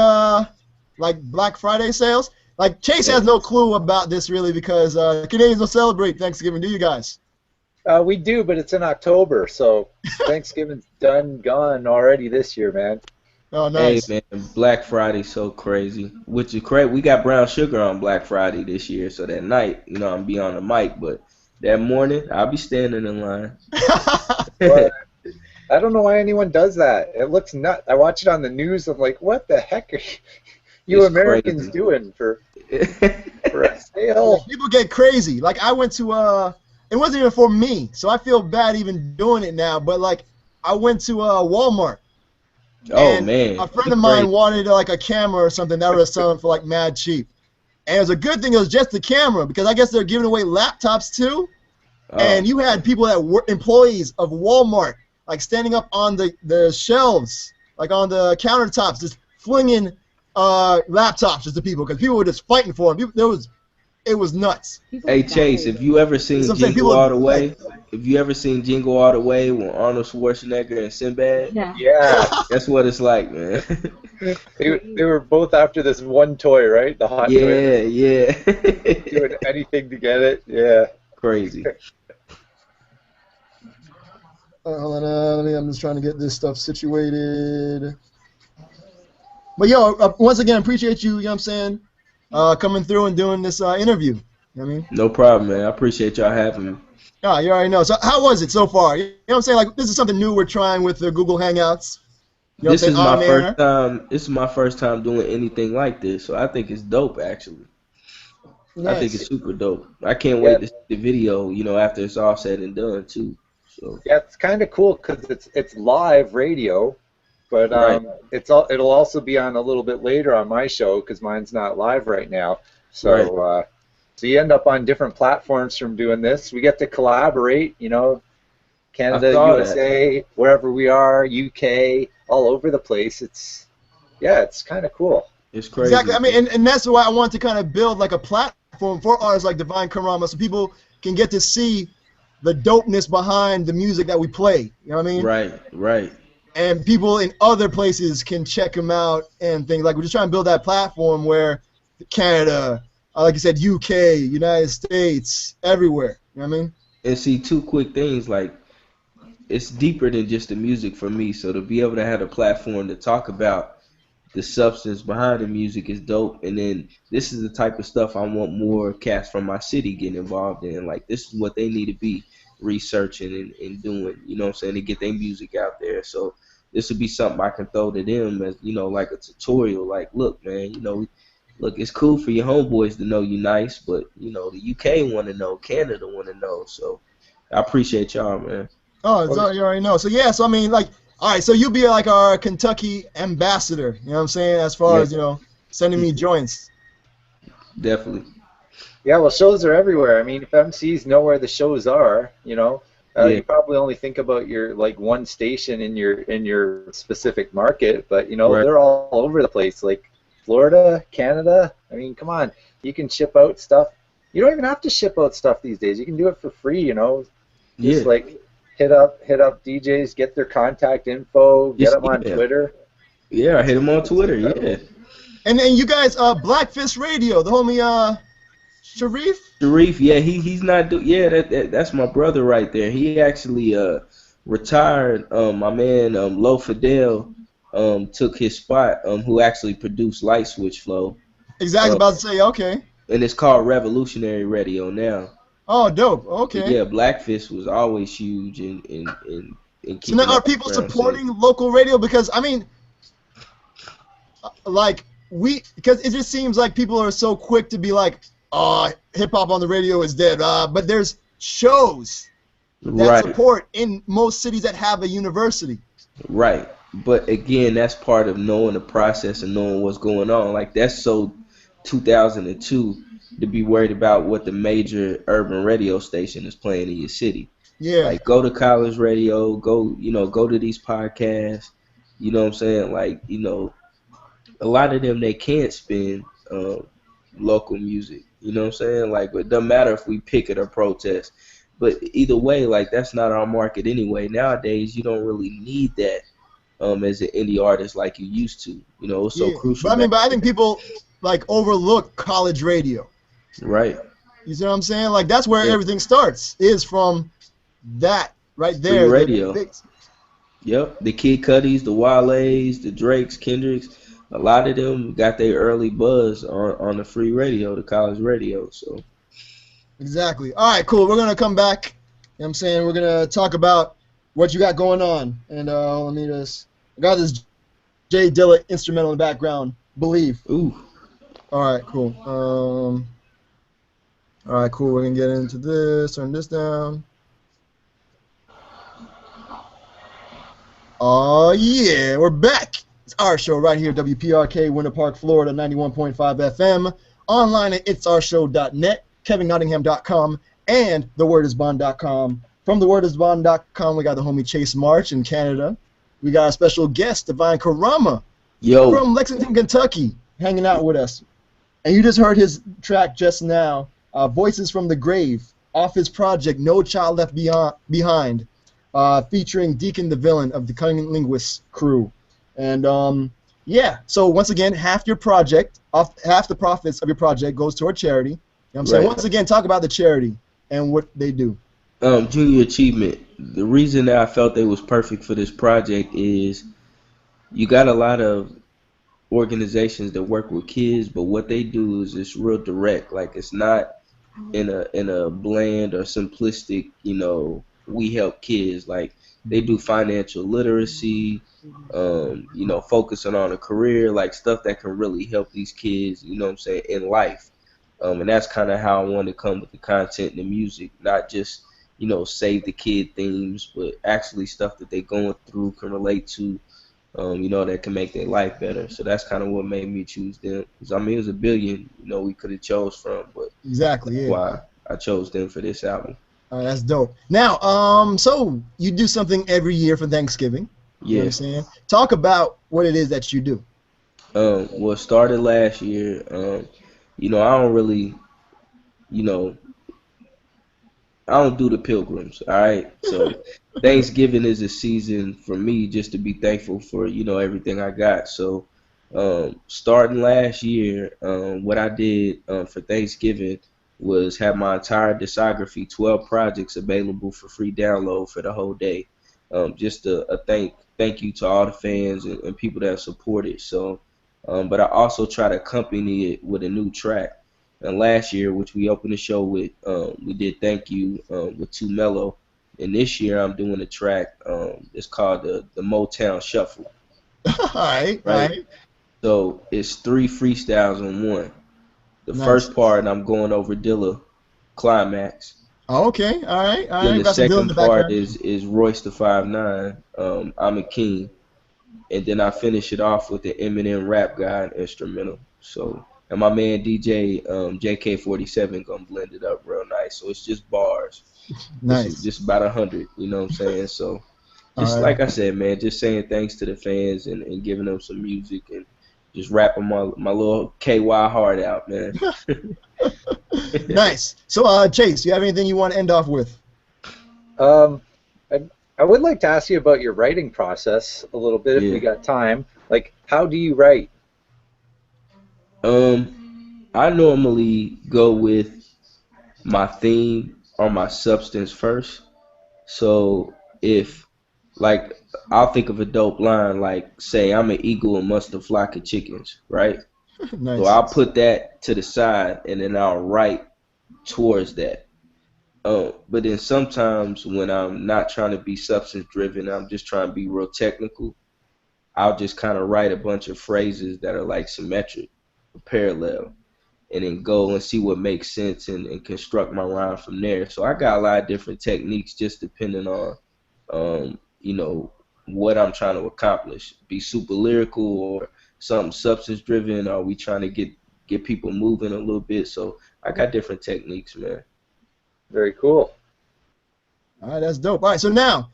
like, Black Friday sales? Like, Chase has no clue about this, really, because Canadians don't celebrate Thanksgiving, do you guys? We do, but it's in October, so Thanksgiving's gone already this year, man. Oh, nice. Hey, man, Black Friday's so crazy. Which is crazy. We got brown sugar on Black Friday this year, so that night, I'm be on the mic, but that morning, I'll be standing in line. But I don't know why anyone does that. It looks nuts. I watch it on the news. I'm like, what the heck are you It's Americans crazy. doing for a sale? People get crazy. Like, I went to, it wasn't even for me, so I feel bad even doing it now, but, like, I went to Walmart. Oh, And man. a friend of mine wanted like a camera or something that was selling for like mad cheap. And it was a good thing it was just the camera, because I guess they're giving away laptops too. And you had people that were employees of Walmart like standing up on the shelves, like on the countertops, just flinging laptops just to people, because people were just fighting for them. It was nuts. Hey, Chase, if you ever seen So I'm saying Jingle people- All the Way, if you ever seen Jingle All the Way with Arnold Schwarzenegger and Sinbad, Yeah. Yeah, that's what it's like, man. they were both after this one toy, right? The hot toy. Yeah. Doing anything to get it. Yeah. Crazy. Hold on, I'm just trying to get this stuff situated. But yo, once again, appreciate you, you know what I'm saying, coming through and doing this interview. You know what I mean? No problem, man. I appreciate y'all having me. Oh, you already know. So how was it so far? You know what I'm saying? Like, this is something new we're trying with the Google Hangouts. You know This what I'm is saying? my On first air. time. This is my first time doing anything like this, so I think it's dope. Actually, I think Nice. it's super dope. I can't wait to see the video. After it's all said and done too. So Yeah, it's kind of cool because it's live radio, but Right. it'll also be on a little bit later on my show because mine's not live right now. So so you end up on different platforms from doing this. We get to collaborate, Canada, I saw that. USA, wherever we are, UK, all over the place. It's kind of cool. it's crazy. Exactly. I mean, and that's why I want to kind of build like a platform for artists like Devine Carama, so people can get to see the dopeness behind the music that we play. You know what I mean? Right. And people in other places can check them out and things. Like, we're just trying to build that platform where Canada, like you said, UK, United States, everywhere. You know what I mean? And see, two quick things, like, it's deeper than just the music for me. So to be able to have a platform to talk about the substance behind the music is dope. And then this is the type of stuff I want more cats from my city getting involved in. Like, this is what they need to be researching and doing, you know what I'm saying, to get their music out there. So this would be something I can throw to them as, you know, like a tutorial. Like, look, man, you know, look, it's cool for your homeboys to know you nice, but, you know, the UK want to know, Canada want to know. So I appreciate y'all, man. Oh, it's all, you already know. So yeah, so I mean, like, all right, so you'll be like our Kentucky ambassador. You know what I'm saying? As far as, you know, sending me joints. Definitely. Yeah, well, shows are everywhere. I mean, if MCs know where the shows are, you know, you probably only think about your like one station in your specific market, but you know, Right. they're all over the place. Like Florida, Canada. I mean, come on, you can ship out stuff. You don't even have to ship out stuff these days. You can do it for free. You know, just like hit up DJs, get their contact info, get them on Twitter. Yeah, I hit them on Twitter. Yeah. And then you guys, Black Fist Radio, the homie Sharif. Sharif, yeah, he's not that's my brother right there. He actually retired. My man Lo Fidel took his spot. Who actually produced Light Switch Flow. Exactly, about to say, okay. And it's called Revolutionary Radio now. Oh, dope. Okay. But yeah, Black Fist was always huge in so now are people supporting local radio? Because I mean, like because it just seems like people are so quick to be like, oh, hip hop on the radio is dead. But there's shows that support in most cities that have a university. Right. But again, that's part of knowing the process and knowing what's going on. Like, that's so 2002 to be worried about what the major urban radio station is playing in your city. Yeah. Like, go to college radio, go to these podcasts. You know what I'm saying? Like, you know, a lot of them, they can't spin local music. You know what I'm saying? Like, it doesn't matter if we picket or protest. But either way, like, that's not our market anyway. Nowadays, you don't really need that as an indie artist like you used to. You know, it's so crucial. But I think people like overlook college radio. Right. You see what I'm saying? Like, that's where everything starts, is from that right there. Free radio. Yep. The Kid Cudis, the Wale's, the Drakes, Kendricks. A lot of them got their early buzz on the free radio, the college radio. So. Exactly. All right, cool. We're going to come back. You know what I'm saying? We're going to talk about what you got going on. And let me just... I got this Jay Dilla instrumental in the background, Believe. Ooh. All right, cool. All right, cool. We're going to get into this. Turn this down. Oh, yeah. We're back. It's our show right here, WPRK, Winter Park, Florida, 91.5 FM. Online at it'sourshow.net, KevinNottingham.com, and thewordisbond.com. From thewordisbond.com, we got the homie Chase March in Canada. We got a special guest, Devine Carama, from Lexington, Kentucky, hanging out with us. And you just heard his track just now, Voices from the Grave, off his project No Child Left Behind, featuring Deacon the Villain of the Cunning Linguists crew. And yeah, so once again, half the profits of your project goes toward charity. You know what I'm saying? Once again, talk about the charity and what they do. Junior Achievement. The reason that I felt they was perfect for this project is you got a lot of organizations that work with kids, but what they do is it's real direct. Like, it's not in a bland or simplistic, you know, we help kids. Like, they do financial literacy, you know, focusing on a career, like stuff that can really help these kids, you know what I'm saying, in life. And that's kind of how I want to come with the content and the music, not just, you know, save the kid themes, but actually stuff that they're going through can relate to, you know, that can make their life better. So that's kind of what made me choose them. Because, I mean, it was a billion, you know, we could have chose from, but exactly, that's why I chose them for this album. That's dope. Now, so you do something every year for Thanksgiving. You know what I'm saying? Talk about what it is that you do. Well, it started last year. You know, I don't really, you know, I don't do the pilgrims, all right? So Thanksgiving is a season for me just to be thankful for, you know, everything I got. So starting last year, what I did for Thanksgiving was have my entire discography, 12 projects, available for free download for the whole day. Just a thank you to all the fans and people that supported. So But I also try to accompany it with a new track. And last year, which we opened the show with, we did Thank You with Too Mellow. And this year, I'm doing a track. It's called the Motown Shuffle. All right, all Right. right. So it's 3 freestyles on one. The Nice. first part, I'm going over Dilla Climax. Oh, okay, all right, all Then right. the Got some Dylan in second the part background. is Royce the 5'9", I'm a King. And then I finish it off with the Eminem Rap God instrumental. So, and my man DJ JK47 gonna blend it up real nice. So it's just bars. This is Nice. just about 100. You know what I'm saying? So just All like right. I said, man, just saying thanks to the fans and giving them some music and just rapping my little KY heart out, man. Nice. So, Chase, you have anything you want to end off with? Um, I would like to ask you about your writing process a little bit if we Yeah. got time. Like, how do you write? I normally go with my theme or my substance first. So if like I'll think of a dope line like say I'm an eagle amongst a flock of chickens, right? So Nice. I'll put that to the side and then I'll write towards that. But then sometimes when I'm not trying to be substance driven, I'm just trying to be real technical. I'll just kind of write a bunch of phrases that are like symmetric, parallel, and then go and see what makes sense and construct my rhyme from there. So I got a lot of different techniques just depending on, you know, what I'm trying to accomplish. Be super lyrical or something substance driven. Are we trying to get people moving a little bit? So I got different techniques, man. Very cool. All right, that's dope. All right, so now,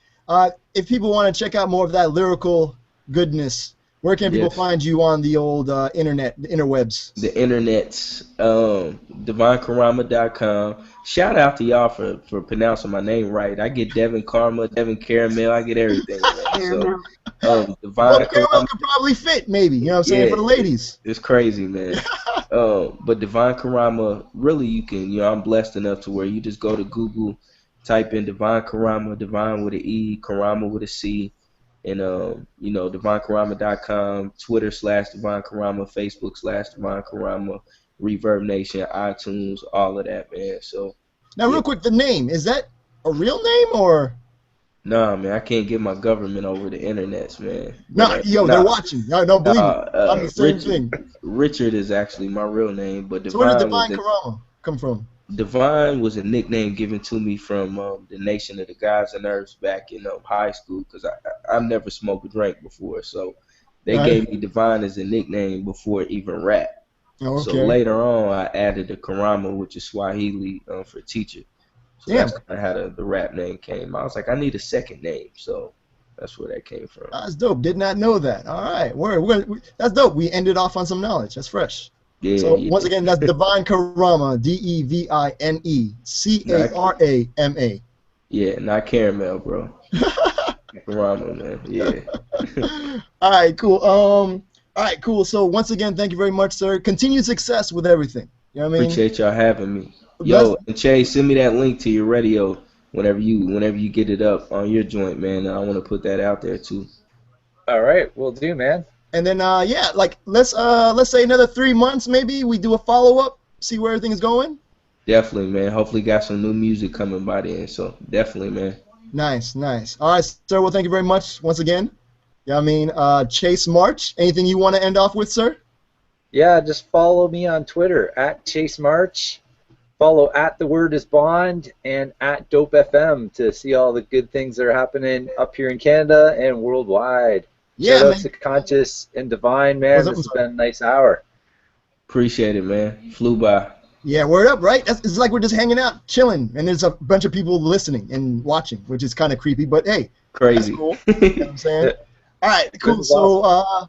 if people want to check out more of that lyrical goodness, where can people Yes. find you on the old internet, the interwebs? The internet's divinecarama.com. Shout out to y'all for pronouncing my name right. I get Devin Karma, Devin Caramel, I get everything, man. So Caramel. Well, Divine Caramel Carama, could probably fit, maybe. You know what I'm saying? yeah, For the ladies. it's crazy, man. But Divine Carama, really you can, I'm blessed enough to where you just go to Google, type in Divine Carama, Divine with an E, Karama with a C, and divinekarama.com, Twitter /Divine Karama, Facebook /Divine Karama, Reverb Nation, iTunes, all of that, man. So Now, yeah, real quick, the name, is that a real name or? nah, man, I can't get my government over the internets, man. No, But yo, they're watching. No, don't believe me. I'm the same thing. Richard is actually my real name, but So where did Divine Carama come from? Divine was a nickname given to me from the Nation of the Gods and Earths back in high school because I've never smoked a drink before. So they All gave right. me Divine as a nickname before even rap. Oh, So okay. later on, I added the Karama, which is Swahili for teacher. So Damn, that's kind of how the rap name came. I was like, I need a second name. So that's where that came from. that's dope. Did not know that. All right, that's dope. We ended off on some knowledge. That's fresh. Yeah, So yeah. once again, that's Devine Carama, DevineCarama. Yeah, not caramel, bro. Karama, man. Yeah. All right, cool. All right, cool. So once again, thank you very much, sir. Continued success with everything. You know what I mean? Appreciate y'all having me. Best- Yo, and Chase, send me that link to your radio whenever you get it up on your joint, man. I want to put that out there too. All right, will do, man. And then yeah, like let's say another 3 months maybe we do a follow up, see where everything is going. Definitely, man. Hopefully got some new music coming by then. So definitely, man. Nice, nice. All right, sir. Well, thank you very much once again. Yeah, I mean, Chase March. Anything you want to end off with, sir? Yeah, just follow me on Twitter at Chase March. Follow at The Word Is Bond and at Dope FM to see all the good things that are happening up here in Canada and worldwide. Yeah, Shout out man. to Conscious and Divine, man. What's up, This has what's up? been a nice hour. Appreciate it, man. Flew by. Yeah, word up, right? It's like we're just hanging out, chilling, and there's a bunch of people listening and watching, which is kind of creepy, but hey, Crazy. that's cool. You know what I'm saying? All right, cool. is So, all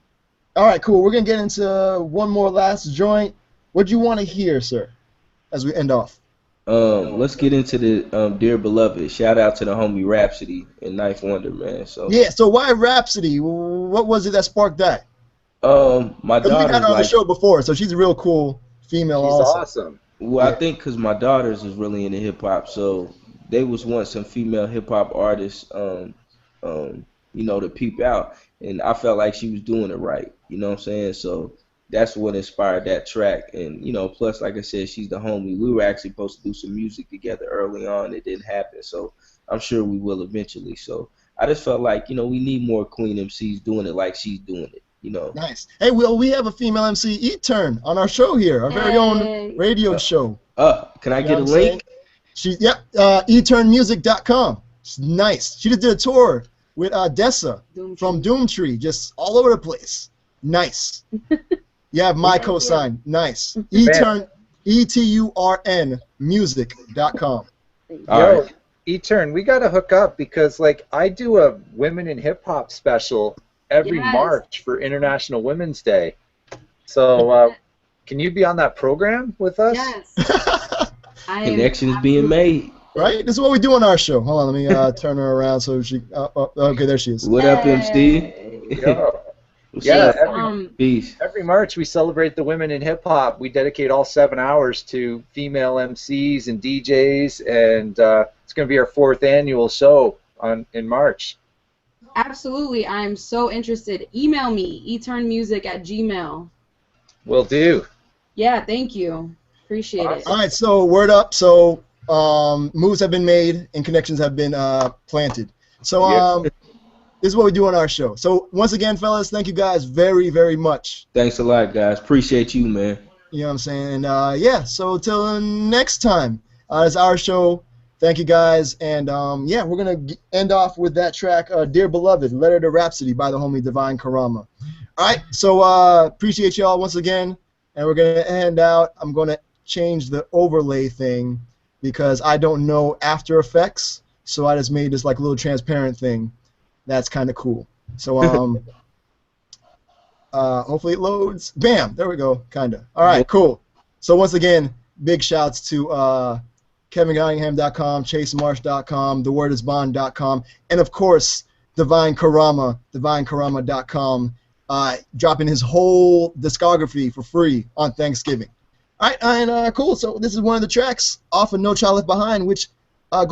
right, cool. We're gonna get into one more last joint. What do you want to hear, sir, as we end off? Let's get into the Dear Beloved. Shout out to the homie Rapsody and Knife Wonder, man. So Yeah. So why Rhapsody? What was it that sparked that? my 'Cause we've had daughter's her on the like, show before, so she's a real cool female. She's also. awesome. well, Yeah. I think because my daughters is really into hip hop, so they was want some female hip hop artists, to peep out, and I felt like she was doing it right. You know what I'm saying? So that's what inspired that track. And plus, like I said, she's the homie. We were actually supposed to do some music together early on. It didn't happen, so I'm sure we will eventually. So I just felt like we need more queen MCs doing it like she's doing it. Nice. Hey, we have a female MC, E-Turn, on our show here, our very own radio show. Can I get a link? eturnmusic.com. It's nice. She just did a tour with Dessa from Doomtree, just all over the place. Nice. You have my cosign. Nice. E-Turn, E-T-U-R-N music.com. Yo, right. E-Turn, we got to hook up because, I do a Women in Hip Hop special every March for International Women's Day. So, can you be on that program with us? Yes. Connections being made. Right? This is what we do on our show. Hold on, let me turn her around so she... okay, there she is. What up, MC? Every March we celebrate the women in hip-hop. We dedicate all 7 hours to female MCs and DJs, and it's going to be our 4th annual show in March. Absolutely. I'm so interested. Email me, eturnmusic@gmail.com. Will do. Yeah, thank you. Appreciate it. All right, so word up. So moves have been made and connections have been planted. So this is what we do on our show. So once again, fellas, thank you guys very, very much. Thanks a lot, guys. Appreciate you, man. You know what I'm saying? And so till next time, it's our show. Thank you guys. And we're going to end off with that track, Dear Beloved, Letter to Rapsody by the homie Devine Carama. All right, so appreciate y'all once again. And we're going to end out. I'm going to change the overlay thing because I don't know After Effects. So I just made this little transparent thing. That's kind of cool. So hopefully it loads. Bam! There we go. Kind of. All right, cool. So once again, big shouts to KevinGunningham.com, ChaseMarsh.com, TheWordIsBond.com, and of course Devine Carama, DevineCarama.com, dropping his whole discography for free on Thanksgiving. All right, and cool. So this is one of the tracks off of No Child Left Behind, which goes